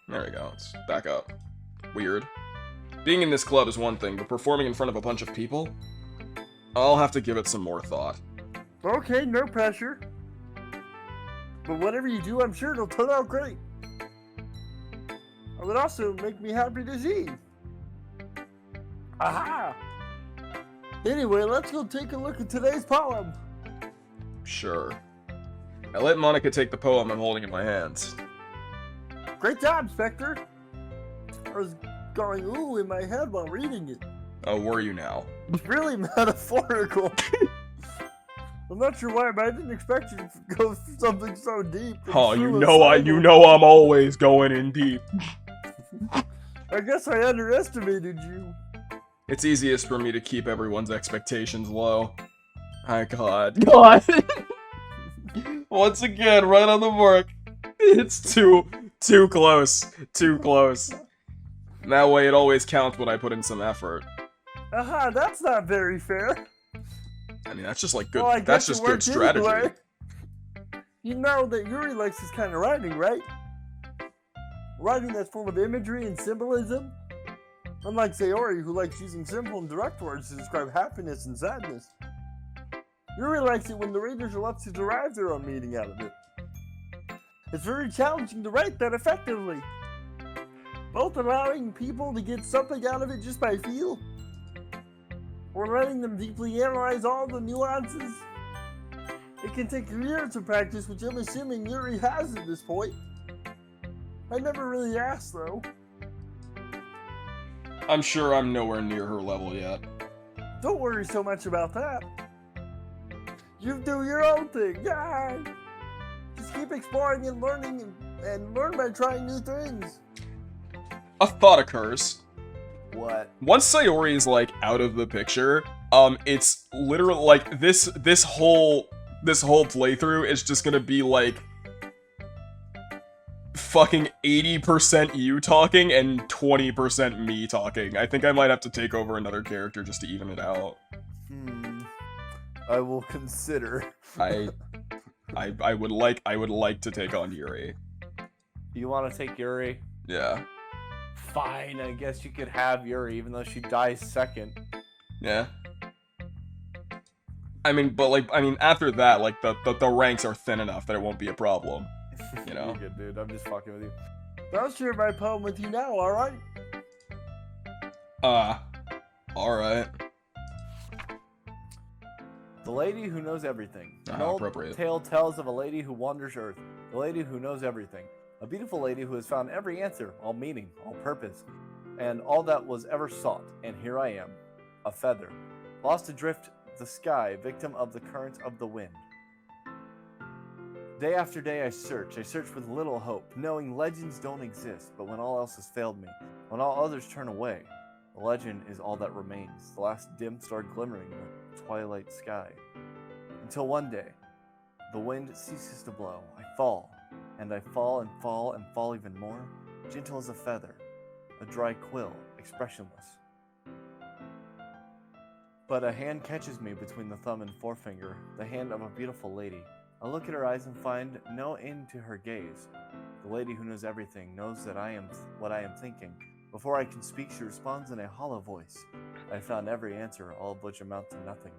There we go, it's back up. Weird. Being in this club is one thing, but performing in front of a bunch of people? I'll have to give it some more thought. Okay, no pressure. But whatever you do, I'm sure it'll turn out great. It would also make me happy to see. Aha! Anyway, let's go take a look at today's poem. Sure. I let Monica take the poem I'm holding in my hands. Great job, Spekter. I was going ooh in my head while reading it. Oh, were you now? It's really metaphorical. I'm not sure why, but I didn't expect you to go for something so deep. and Oh, you suicidal. know I'm always going in deep. I guess I underestimated you. It's easiest for me to keep everyone's expectations low. My god. Once again, right on the mark. It's too close. Too close. That way it always counts when I put in some effort. Aha, that's not very fair. I mean, that's just like good, Well, I that's guess just it good worked strategy. anyway. You know that Yuri likes this kind of writing, right? Writing that's full of imagery and symbolism. Unlike Sayori, who likes using simple and direct words to describe happiness and sadness. Yuri likes it when the readers are left to derive their own meaning out of it. It's very challenging to write that effectively. Both allowing people to get something out of it just by feel, or letting them deeply analyze all the nuances. It can take years of practice, which I'm assuming Yuri has at this point. I never really asked, though. I'm sure I'm nowhere near her level yet. Don't worry so much about that. You do your own thing, yeah. Just keep exploring and learning, and learn by trying new things. A thought occurs. What? Once Sayori is like out of the picture, it's literally like this whole playthrough is just gonna be like fucking 80% you talking and 20% me talking. I think I might have to take over another character just to even it out. I will consider. I would like to take on Yuri. You want to take Yuri? Yeah. Fine, I guess you could have Yuri, even though she dies second. Yeah. I mean, after that, like, the ranks are thin enough that it won't be a problem. You know? You're good, dude. I'm just fucking with you. I'll share my poem with you now, alright? Alright. The lady who knows everything. An old Appropriate. tale tells of a lady who wanders Earth. The lady who knows everything. A beautiful lady who has found every answer, all meaning, all purpose, and all that was ever sought. And here I am, a feather, lost adrift the sky, victim of the current of the wind. Day after day I search with little hope, knowing legends don't exist, but when all else has failed me, when all others turn away, the legend is all that remains, the last dim star glimmering in the twilight sky. Until one day, the wind ceases to blow, I fall, and I fall and fall and fall even more, gentle as a feather, a dry quill, expressionless. But a hand catches me between the thumb and forefinger, the hand of a beautiful lady. I look at her eyes and find no end to her gaze. The lady who knows everything knows that I am what I am thinking. Before I can speak, she responds in a hollow voice. I found every answer, all of which amount to nothing.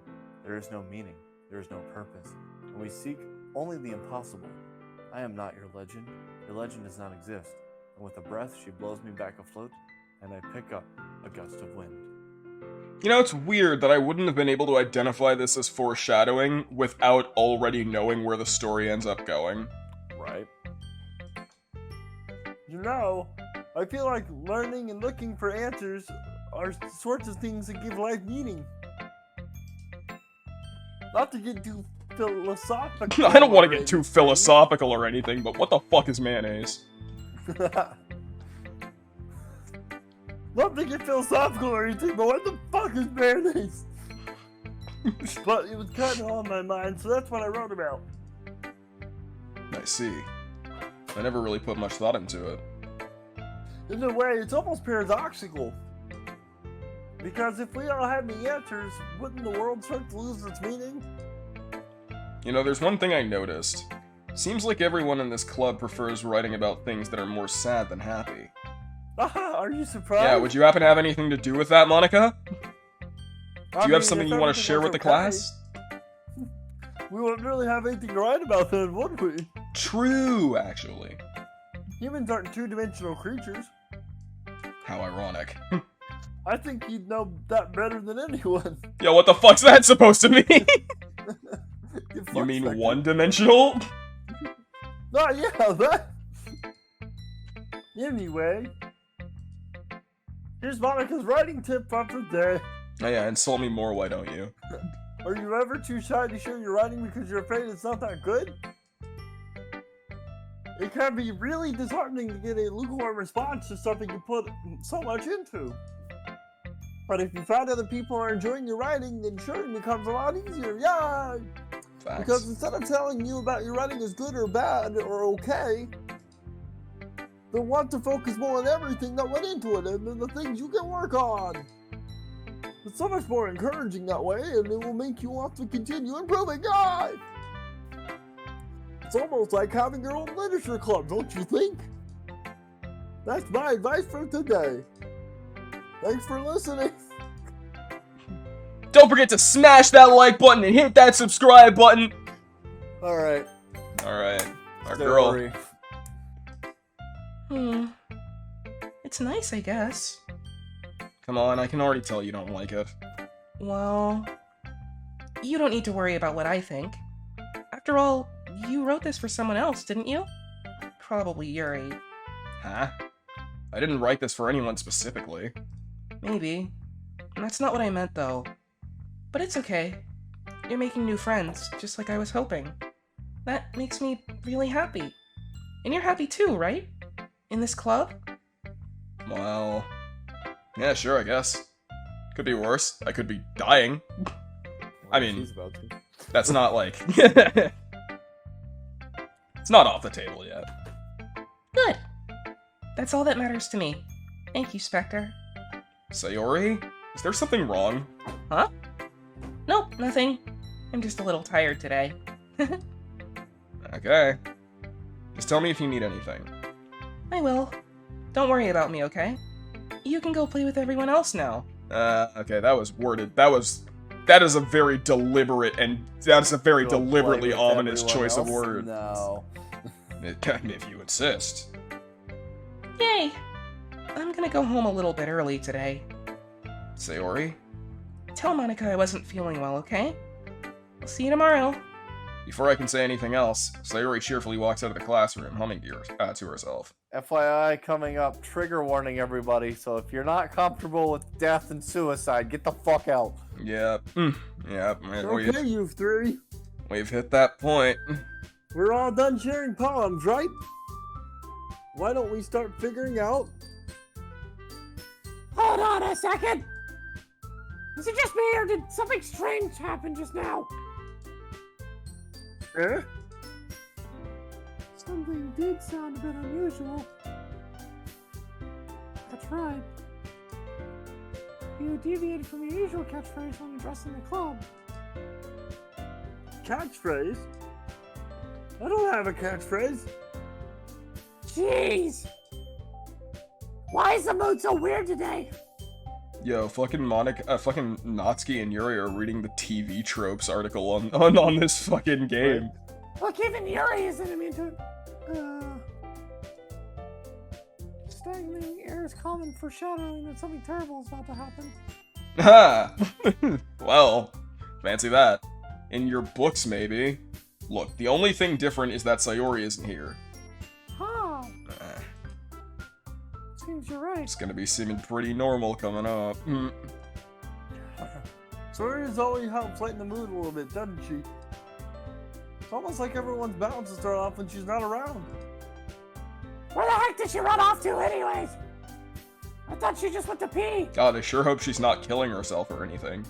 There is no meaning, there is no purpose, and we seek only the impossible. I am not your legend does not exist. And with a breath, she blows me back afloat and I pick up a gust of wind. You know, it's weird that I wouldn't have been able to identify this as foreshadowing without already knowing where the story ends up going. Right? You know, I feel like learning and looking for answers are sorts of things that give life meaning. Not to get too philosophical. I don't want to or get too anything. philosophical or anything, but what the fuck is mayonnaise? Not to get philosophical or anything, but what the fuck is mayonnaise? But it was kind of on my mind, so that's what I wrote about. I see. I never really put much thought into it. In a way, it's almost paradoxical. Because if we all had the answers, wouldn't the world start to lose its meaning? You know, there's one thing I noticed. Seems like everyone in this club prefers writing about things that are more sad than happy. Are you surprised? Yeah, would you happen to have anything to do with that, Monica? I Do you have mean, something if you want to everything share was with the okay, class? We wouldn't really have anything to write about then, would we? True, actually. Humans aren't two-dimensional creatures. How ironic. I think you'd know that better than anyone. Yo, what the fuck's that supposed to mean? You You mean fucksucker. one-dimensional? Oh, yeah, that. Anyway, here's Monica's writing tip of the day. Oh yeah, insult me more, why don't you? Are you ever too shy to share your writing because you're afraid it's not that good? It can be really disheartening to get a lukewarm response to something you put so much into. But if you find other people are enjoying your writing, then sharing becomes a lot easier. Yay! Facts. Because instead of telling you about your writing is good or bad or okay, they'll want to focus more on everything that went into it and then the things you can work on. It's so much more encouraging that way, and it will make you want to continue improving. Yay! It's almost like having your own literature club, don't you think? That's my advice for today. Thanks for listening. Don't forget to smash that like button and hit that subscribe button! Alright. Alright, our Stay girl. worry. It's nice, I guess. Come on, I can already tell you don't like it. Well, you don't need to worry about what I think. After all, you wrote this for someone else, didn't you? Probably Yuri. Huh? I didn't write this for anyone specifically. Maybe. That's not what I meant, though. But it's okay. You're making new friends, just like I was hoping. That makes me really happy. And you're happy too, right? In this club? Well... yeah, sure, I guess. Could be worse. I could be dying. I mean- She's about to. That's not like... it's not off the table yet. Good. That's all that matters to me. Thank you, Spekter. Sayori? Is there something wrong? Huh? Nope, nothing. I'm just a little tired today. Okay. Just tell me if you need anything. I will. Don't worry about me, okay? You can go play with everyone else now. Okay, that was worded. That is a very deliberate and that's a very Go play deliberately with ominous everyone choice of else? word. No. If you insist. Yay! I'm gonna go home a little bit early today. Sayori? Tell Monica I wasn't feeling well, okay? I'll see you tomorrow. Before I can say anything else, Sayori cheerfully walks out of the classroom, humming to herself. FYI, coming up, trigger warning everybody, so if you're not comfortable with death and suicide, get the fuck out. Yep. Yep. Okay, you three. We've hit that point. We're all done sharing poems, right? Why don't we start figuring out? Hold on a second. Is it just me or did something strange happen just now? Eh? Something did sound a bit unusual. That's right. You deviated from your usual catchphrase when you dress in the club. Catchphrase? I don't have a catchphrase. Jeez. Why is the mood so weird today? Yo, fucking fucking Natsuki and Yuri are reading the TV tropes article on this fucking game. Look, even Yuri isn't immune to it. Stagnating air there's common foreshadowing that something terrible is about to happen. Ha! Well, fancy that. In your books, maybe. Look, the only thing different is that Sayori isn't here. Huh. Seems you're right. It's gonna be seeming pretty normal coming up. Sayori's always helps lighten the mood a little bit, doesn't she? It's almost like everyone's bound to start off when she's not around. Where the heck did she run off to anyways? I thought she just went to pee. God, I sure hope she's not killing herself or anything.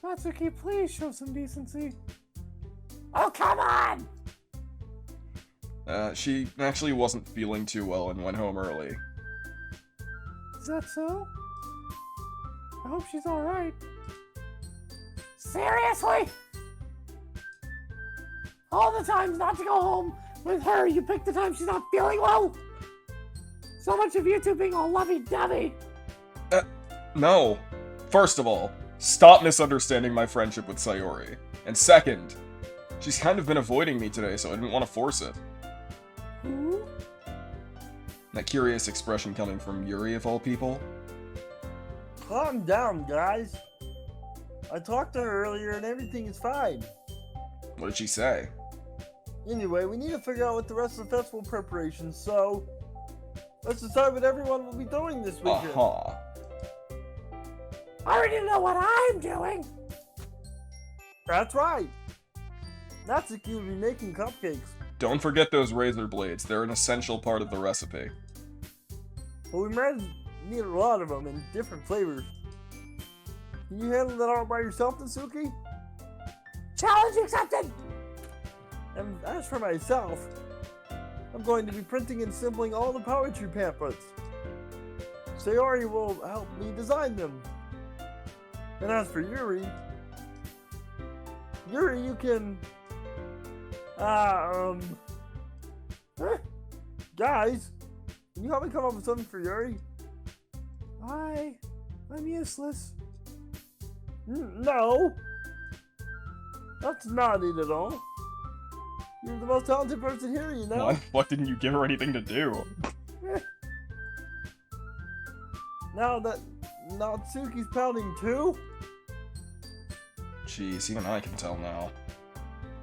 Natsuki, please show some decency. Oh, come on! She actually wasn't feeling too well and went home early. Is that so? I hope she's alright. Seriously? All the times not to go home with her, you pick the time she's not feeling well? So much of you two being all lovey-dovey. No. First of all, stop misunderstanding my friendship with Sayori. And second, she's kind of been avoiding me today, so I didn't want to force it. Who? That curious expression coming from Yuri, of all people. Calm down, guys. I talked to her earlier and everything is fine. What did she say? Anyway, we need to figure out what the rest of the festival preparations, so let's decide what everyone will be doing this weekend. Aha. I already know what I'm doing. That's right. Natsuki will be making cupcakes, Don't forget those razor blades. They're an essential part of the recipe. but we might need a lot of them in different flavors. Can you handle that all by yourself, Natsuki? Challenge accepted. And as for myself, I'm going to be printing and assembling all the poetry pamphlets. Sayori will help me design them. And as for Yuri, you can, guys, can you help me come up with something for Yuri? I'm useless. No, that's not it at all. You're the most talented person here, you know? Why the fuck didn't you give her anything to do? Now that Natsuki's pouting too? Jeez, even I can tell now.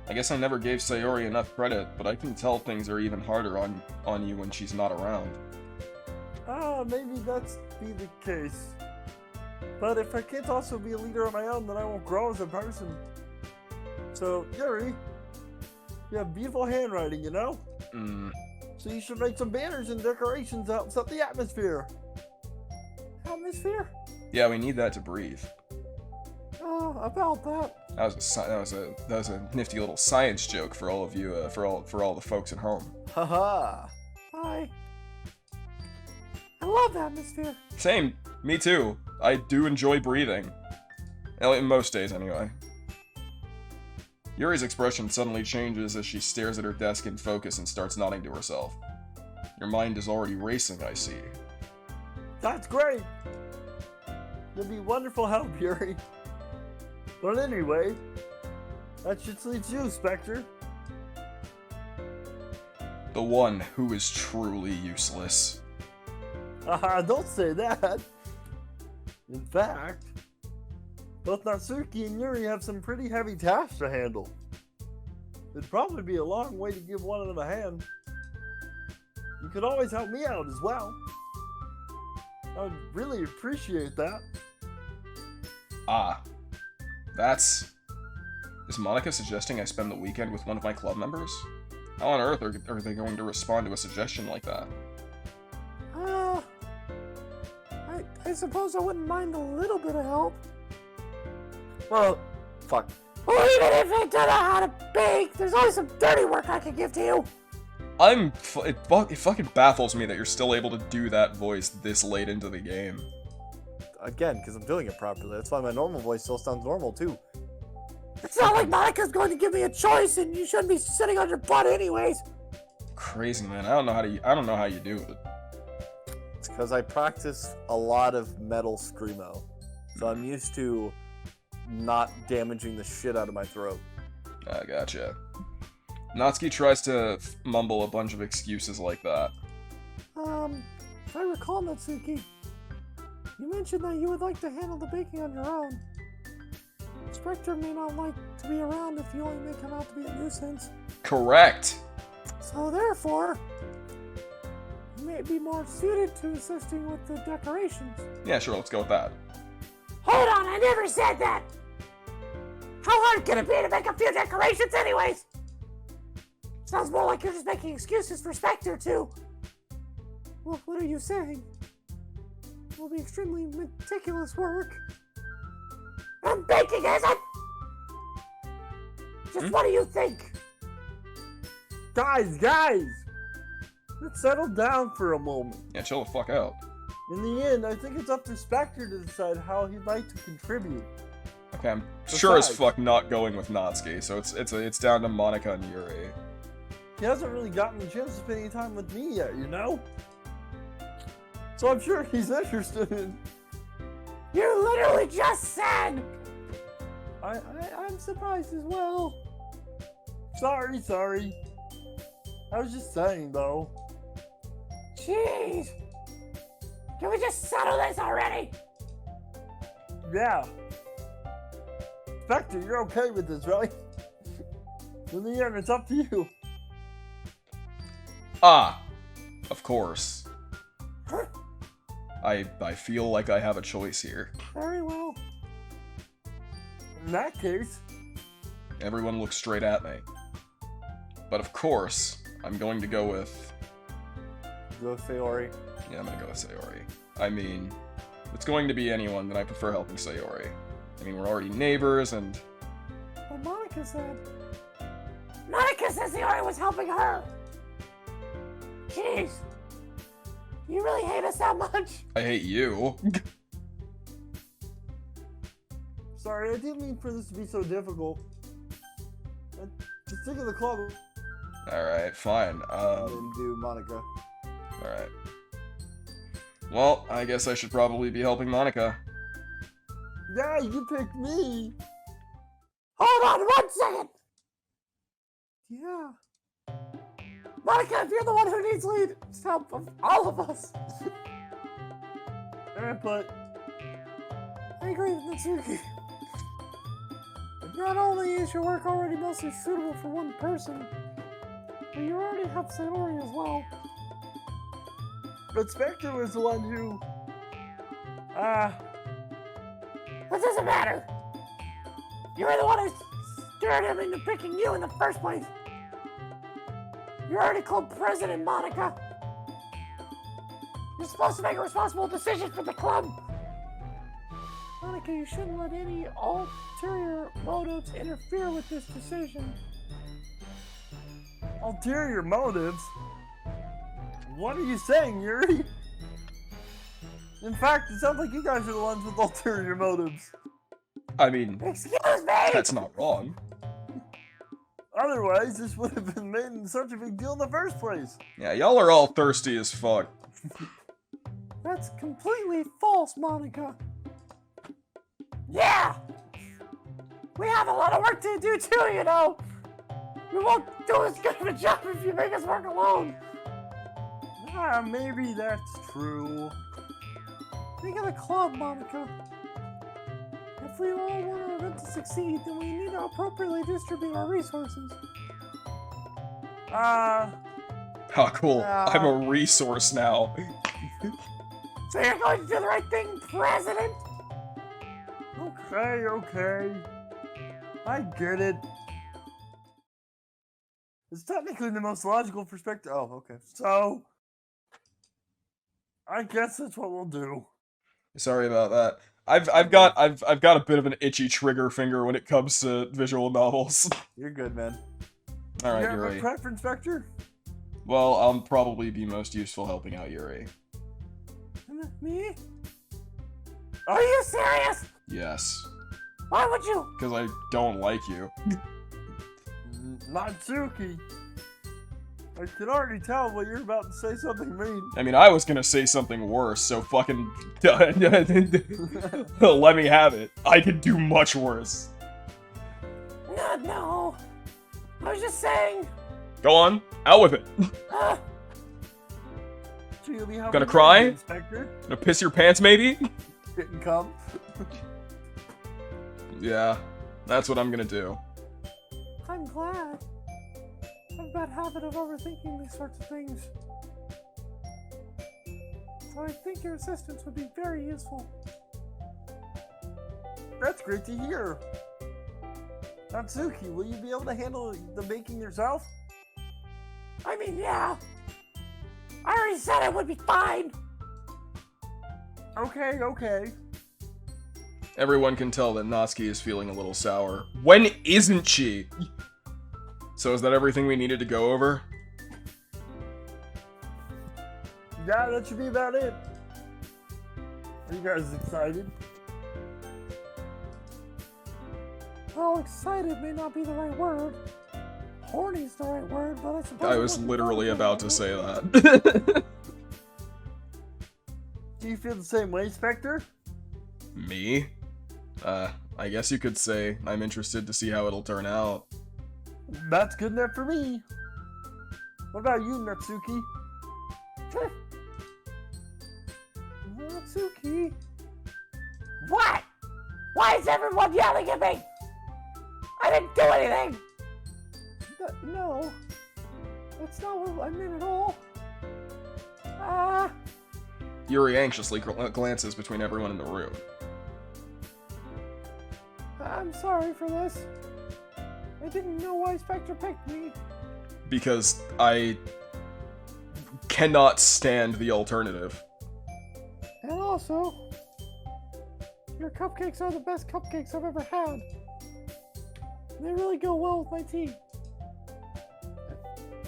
I guess I never gave Sayori enough credit, but I can tell things are even harder on you when she's not around. Maybe that's be the case. But if I can't also be a leader on my own, then I won't grow as a person. So, Yuri, you have beautiful handwriting, you know? So you should make some banners and decorations to help set the atmosphere. Atmosphere? Yeah, we need that to breathe. Oh, about that. That was a nifty little science joke for all of you, for all the folks at home. Haha. I love atmosphere. Same, me too. I do enjoy breathing. Most days, anyway. Yuri's expression suddenly changes as she stares at her desk in focus and starts nodding to herself. Your mind is already racing, I see. That's great! You'll be wonderful help, Yuri. But anyway, that should leave you, Spekter. The one who is truly useless. Don't say that. In fact, both Natsuki and Yuri have some pretty heavy tasks to handle. It'd probably be a long way to give one of them a hand. You could always help me out as well. I would really appreciate that. Is Monica suggesting I spend the weekend with one of my club members? How on earth are they going to respond to a suggestion like that? I suppose I wouldn't mind a little bit of help. Well, fuck. Or even if I don't know how to bake, there's always some dirty work I could give to you. It fucking baffles me that you're still able to do that voice this late into the game. Again, because I'm doing it properly. That's why my normal voice still sounds normal, too. It's not like Monica's going to give me a choice, and you shouldn't be sitting on your butt anyways. Crazy, man. I don't know how you do it. It's because I practice a lot of metal screamo. So I'm used to not damaging the shit out of my throat. I gotcha. Natsuki tries to mumble a bunch of excuses like that. If I recall, Natsuki, you mentioned that you would like to handle the baking on your own. Spekter may not like to be around if you only make him out to be a nuisance. Correct. So therefore, you may be more suited to assisting with the decorations. Yeah, sure, let's go with that. Hold on, I never said that! How hard can it be to make a few decorations anyways? Sounds more like you're just making excuses for Spekter too. Well, what are you saying? It will be extremely meticulous work. And baking isn't! Just what do you think? Guys! Let's settle down for a moment. Yeah, chill the fuck out. In the end, I think it's up to Spekter to decide how he'd like to contribute. Okay, I'm sure as Besides- fuck not going with Natsuki, so it's down to Monica and Yuri. He hasn't really gotten a chance to spend any time with me yet, you know? So I'm sure he's interested in... You literally just said! I'm surprised as well. Sorry. I was just saying, though. Jeez! Can we just settle this already? Yeah. Spekter, you're okay with this, right? In the end, it's up to you. Ah, of course. I feel like I have a choice here. Very well. In that case, Everyone looks straight at me. But of course, I'm going to go with... Go Sayori. Yeah, I'm gonna go with Sayori. I mean, if it's going to be anyone, then I prefer helping Sayori. I mean, we're already neighbors, and... Well, Monica said. Monica says Sayori was helping her! Jeez! You really hate us that much? I hate you. sorry, I didn't mean for this to be so difficult. Just think of the club. Alright, fine. Then do Monica. Alright. Well, I guess I should probably be helping Monica. Yeah, you picked me. Hold on 1 second! Yeah. Monica, if you're the one who needs lead help of all of us! But I agree with Natsuki. Not only is your work already mostly suitable for one person, but you already have Sayori as well. But Spekter was the one who... What does it matter? You were the one who scared him into picking you in the first place. You're already called President, Monica. You're supposed to make a responsible decision for the club. Monica, you shouldn't let any ulterior motives interfere with this decision. ulterior motives? What are you saying, Yuri? In fact, it sounds like you guys are the ones with ulterior motives. I mean, Excuse me! that's not wrong. Otherwise, this would have been made in such a big deal in the first place. Yeah, y'all are all thirsty as fuck. That's completely false, Monica. Yeah! We have a lot of work to do too, you know! We won't do as good of a job if you make us work alone! Maybe that's true. Think of the club, Monica. If we all want our event to succeed, then we need to appropriately distribute our resources. Ah, cool. I'm a resource now. So you're going to do the right thing, President? Okay. I get it. It's technically the most logical perspective. Oh, okay. So, I guess that's what we'll do. Sorry about that. I've got a bit of an itchy trigger finger when it comes to visual novels. You're good, man. All right, You have Yuri. a preference, Spekter? Well, I'll probably be most useful helping out Yuri. Me? Are you serious? Yes, Why would you? because I don't like you. Natsuki. I can already tell what you're about to say something mean. I mean, I was gonna say something worse, so fucking let me have it. I could do much worse. No. I was just saying. Go on, out with it. Uh, She you'll be helping Gonna me, cry? Inspector. Gonna piss your pants, maybe? Didn't come. Yeah, that's what I'm gonna do. I'm glad. I have a bad habit of overthinking these sorts of things. So I think your assistance would be very useful. That's great to hear. Natsuki, will you be able to handle the baking yourself? I mean, yeah. I already said it would be fine. Okay, okay. Everyone can tell that Natsuki is feeling a little sour. When isn't she? So is that everything we needed to go over? Yeah, that should be about it. Are you guys excited? Well, excited may not be the right word. Horny's the right word, but I suppose... I it was wasn't literally wrong. about to say that. Do you feel the same way, Spekter? Me? I guess you could say I'm interested to see how it'll turn out. That's good enough for me. What about you, Natsuki? Natsuki. What? Why is everyone yelling at me? I didn't do anything. No. That's not what I meant at all. Yuri anxiously glances between everyone in the room. I'm sorry for this. I didn't know why Spekter picked me. Because I cannot stand the alternative. And also, your cupcakes are the best cupcakes I've ever had. They really go well with my tea.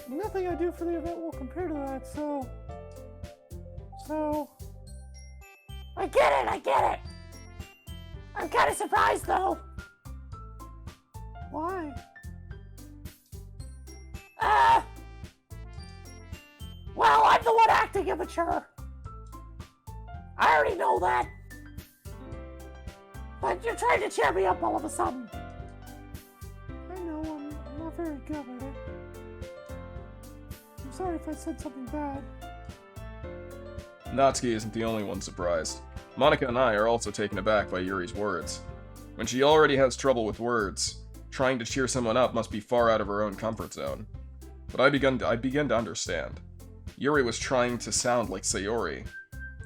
Nothing I do for the event will compare to that, so... I get it. I'm kind of surprised though. Why? Well, I'm the one acting immature. I already know that. But you're trying to cheer me up all of a sudden. I know, I'm not very good at it. I'm sorry if I said something bad. Natsuki isn't the only one surprised. Monica and I are also taken aback by Yuri's words. When she already has trouble with words, trying to cheer someone up must be far out of her own comfort zone. But I begin to understand. Yuri was trying to sound like Sayori.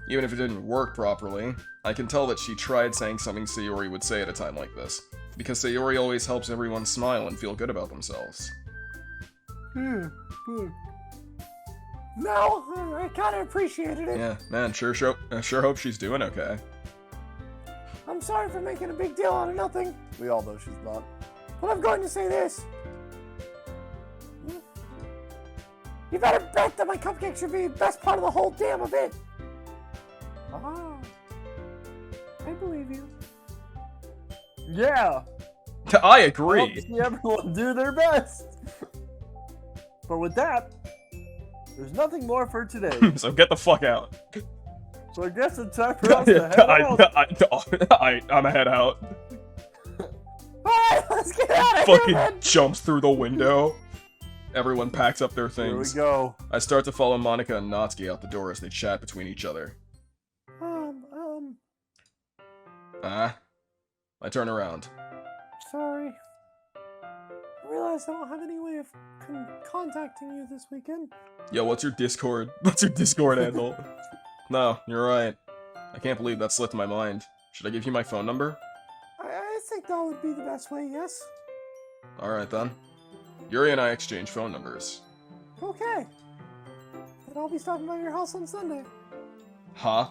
Even if it didn't work properly, I can tell that she tried saying something Sayori would say at a time like this, because Sayori always helps everyone smile and feel good about themselves. No, I kind of appreciated it. Yeah, man, sure hope she's doing okay. I'm sorry for making a big deal out of nothing, We all know she's not. but I'm going to say this. You better bet that my cupcake should be the best part of the whole damn event. I believe you. Yeah. I I hope agree. to see everyone do their best. But with that, there's nothing more for today. So get the fuck out. So I guess it's time for us to head out. I'm a head out. Alright, let's get out of here, Fucking man. jumps through the window. Everyone packs up their Here we things. go. I start to follow Monica and Natsuki out the door as they chat between each other. I turn around. Sorry. I realize I don't have any way of contacting you this weekend. Yo, what's your Discord? What's your Discord handle? No, you're right. I can't believe that slipped my mind. Should I give you my phone number? I think that would be the best way, yes? Alright then. Yuri and I exchange phone numbers. Okay. And I'll be stopping by your house on Sunday. Huh?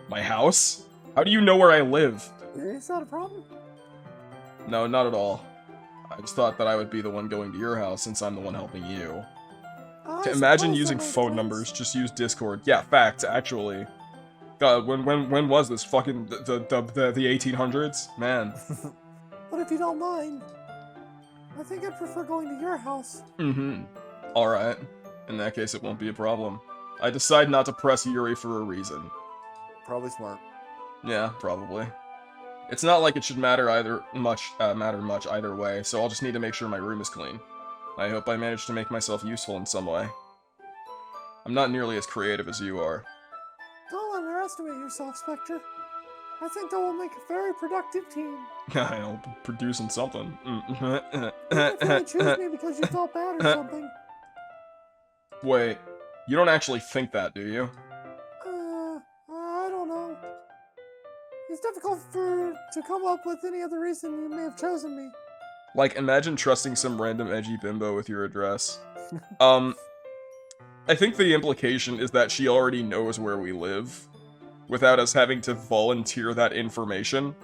My house? How do you know where I live? Is that a problem? No, not at all. I just thought that I would be the one going to your house since I'm the one helping you. I To imagine suppose using that makes phone sense. numbers, just use Discord. Yeah, facts, actually. God, when was this? Fucking the 1800s? Man. But if you don't mind, I think I'd prefer going to your house. Mm-hmm. Alright. In that case, it won't be a problem. I decide not to press Yuri for a reason. Probably smart. Yeah, probably. It's not like it should matter much either way, so I'll just need to make sure my room is clean. I hope I manage to make myself useful in some way. I'm not nearly as creative as you are. Don't underestimate yourself, Spekter. I think that will make a very productive team. I'll be producing something. You definitely choose me because you felt bad or something. Wait, you don't actually think that, do you? I don't know. It's difficult to come up with any other reason you may have chosen me. Like, imagine trusting some random edgy bimbo with your address. I think the implication is that she already knows where we live, without us having to volunteer that information.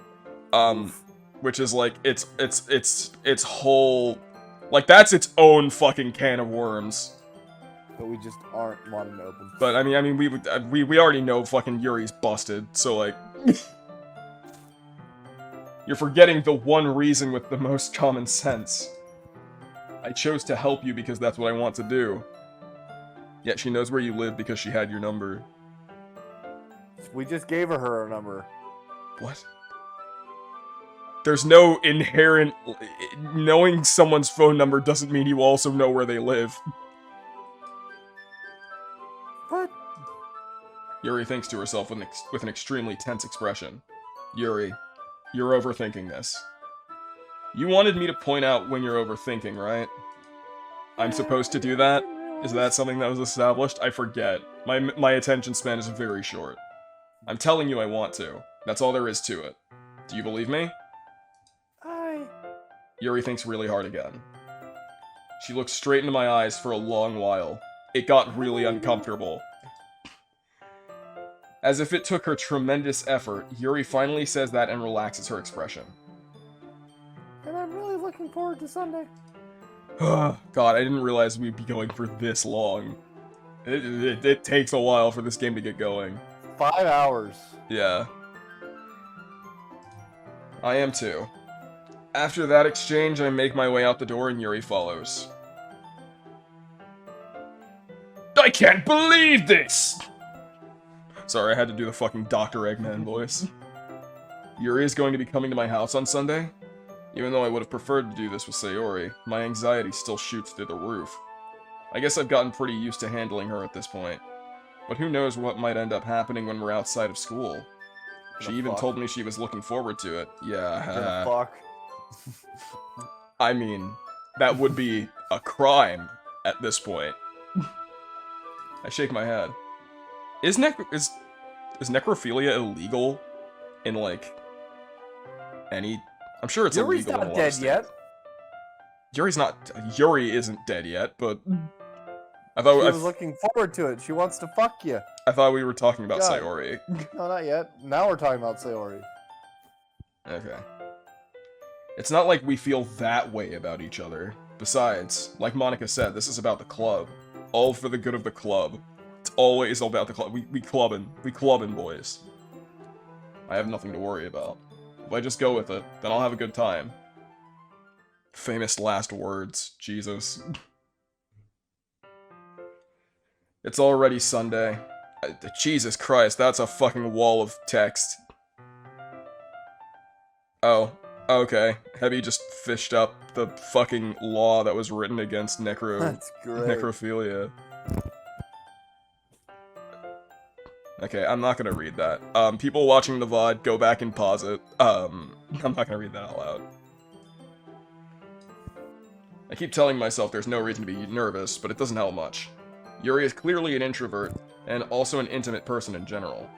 Which is like, it's whole, like, that's its own fucking can of worms. But we just aren't wanting to open. But I mean, we already know fucking Yuri's busted, so like, you're forgetting the one reason with the most common sense. I chose to help you because that's what I want to do. Yet she knows where you live because she had your number. We just gave her a number. What? There's no inherent... Knowing someone's phone number doesn't mean you also know where they live. But Yuri thinks to herself with an extremely tense expression. Yuri, you're overthinking this. You wanted me to point out when you're overthinking, right? I'm supposed to do that? Is that something that was established? I forget. My attention span is very short. I'm telling you I want to. That's all there is to it. Do you believe me? Yuri thinks really hard again. She looks straight into my eyes for a long while. It got really uncomfortable. As if it took her tremendous effort, Yuri finally says that and relaxes her expression. And I'm really looking forward to Sunday. God, I didn't realize we'd be going for this long. It takes a while for this game to get going. 5 hours. Yeah. I am too. After that exchange, I make my way out the door and Yuri follows. I can't believe this! Sorry, I had to do the fucking Dr. Eggman voice. Yuri is going to be coming to my house on Sunday? Even though I would have preferred to do this with Sayori, my anxiety still shoots through the roof. I guess I've gotten pretty used to handling her at this point. But who knows what might end up happening when we're outside of school. She even told me she was looking forward to it. Yeah. Fuck. I mean, that would be a crime at this point. I shake my head. Is necrophilia illegal in, like, any... I'm sure it's Yuri's illegal in a not lot of dead yet. states. Yuri isn't dead yet, but... I She thought was looking forward to it. She wants to fuck you. I thought we were talking about God. Sayori. No, not yet. Now we're talking about Sayori. Okay. It's not like we feel that way about each other. Besides, like Monica said, this is about the club. All for the good of the club. It's always all about the club. We clubbing, boys. I have nothing to worry about. If I just go with it, then I'll have a good time. Famous last words. Jesus. It's already Sunday. Jesus Christ, that's a fucking wall of text. Oh, okay. Heavy just fished up the fucking law that was written against That's great. necrophilia. Okay, I'm not gonna read that. People watching the VOD, go back and pause it. I'm not gonna read that out loud. I keep telling myself there's no reason to be nervous, but it doesn't help much. Yuri is clearly an introvert, and also an intimate person in general.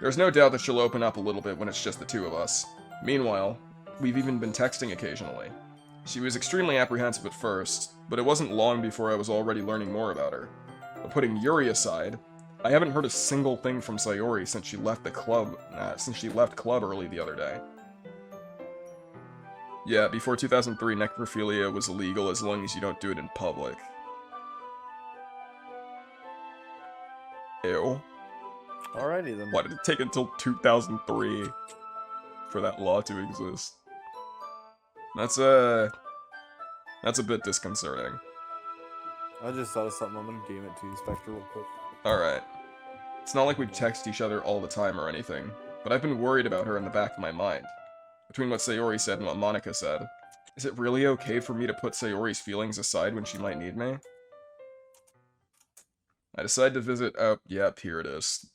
There's no doubt that she'll open up a little bit when it's just the two of us. Meanwhile, we've even been texting occasionally. She was extremely apprehensive at first, but it wasn't long before I was already learning more about her. But putting Yuri aside, I haven't heard a single thing from Sayori since she left the club, club early the other day. Yeah, before 2003, necrophilia was illegal as long as you don't do it in public. Ew. Alrighty then. Why did it take until 2003 for that law to exist? That's a bit disconcerting. I just thought of something. I'm gonna game it to you, Spekter, real quick. Alright. It's not like we text each other all the time or anything, but I've been worried about her in the back of my mind. Between what Sayori said and what Monica said, is it really okay for me to put Sayori's feelings aside when she might need me? I decide to visit. Oh, yep, here it is.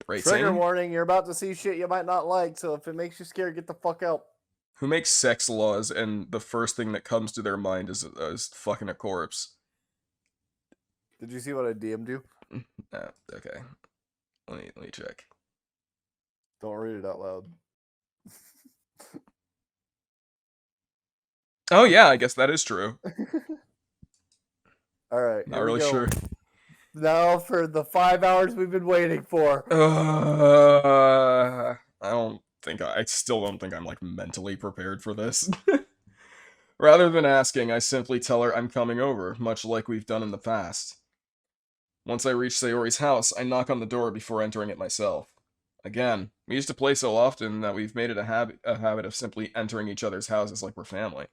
Trigger Rating. warning, you're about to see shit you might not like, so if it makes you scared, get the fuck out. Who makes sex laws and the first thing that comes to their mind is fucking a corpse? Did you see what I DM'd you? Okay. Let me check. Don't read it out loud. Oh yeah, I guess that is true. Alright, Not here we really go. sure. Now for the 5 hours we've been waiting for. I still don't think I'm like mentally prepared for this. Rather than asking, I simply tell her I'm coming over, much like we've done in the past. Once I reach Sayori's house, I knock on the door before entering it myself. Again, we used to play so often that we've made it a habit of simply entering each other's houses like we're family.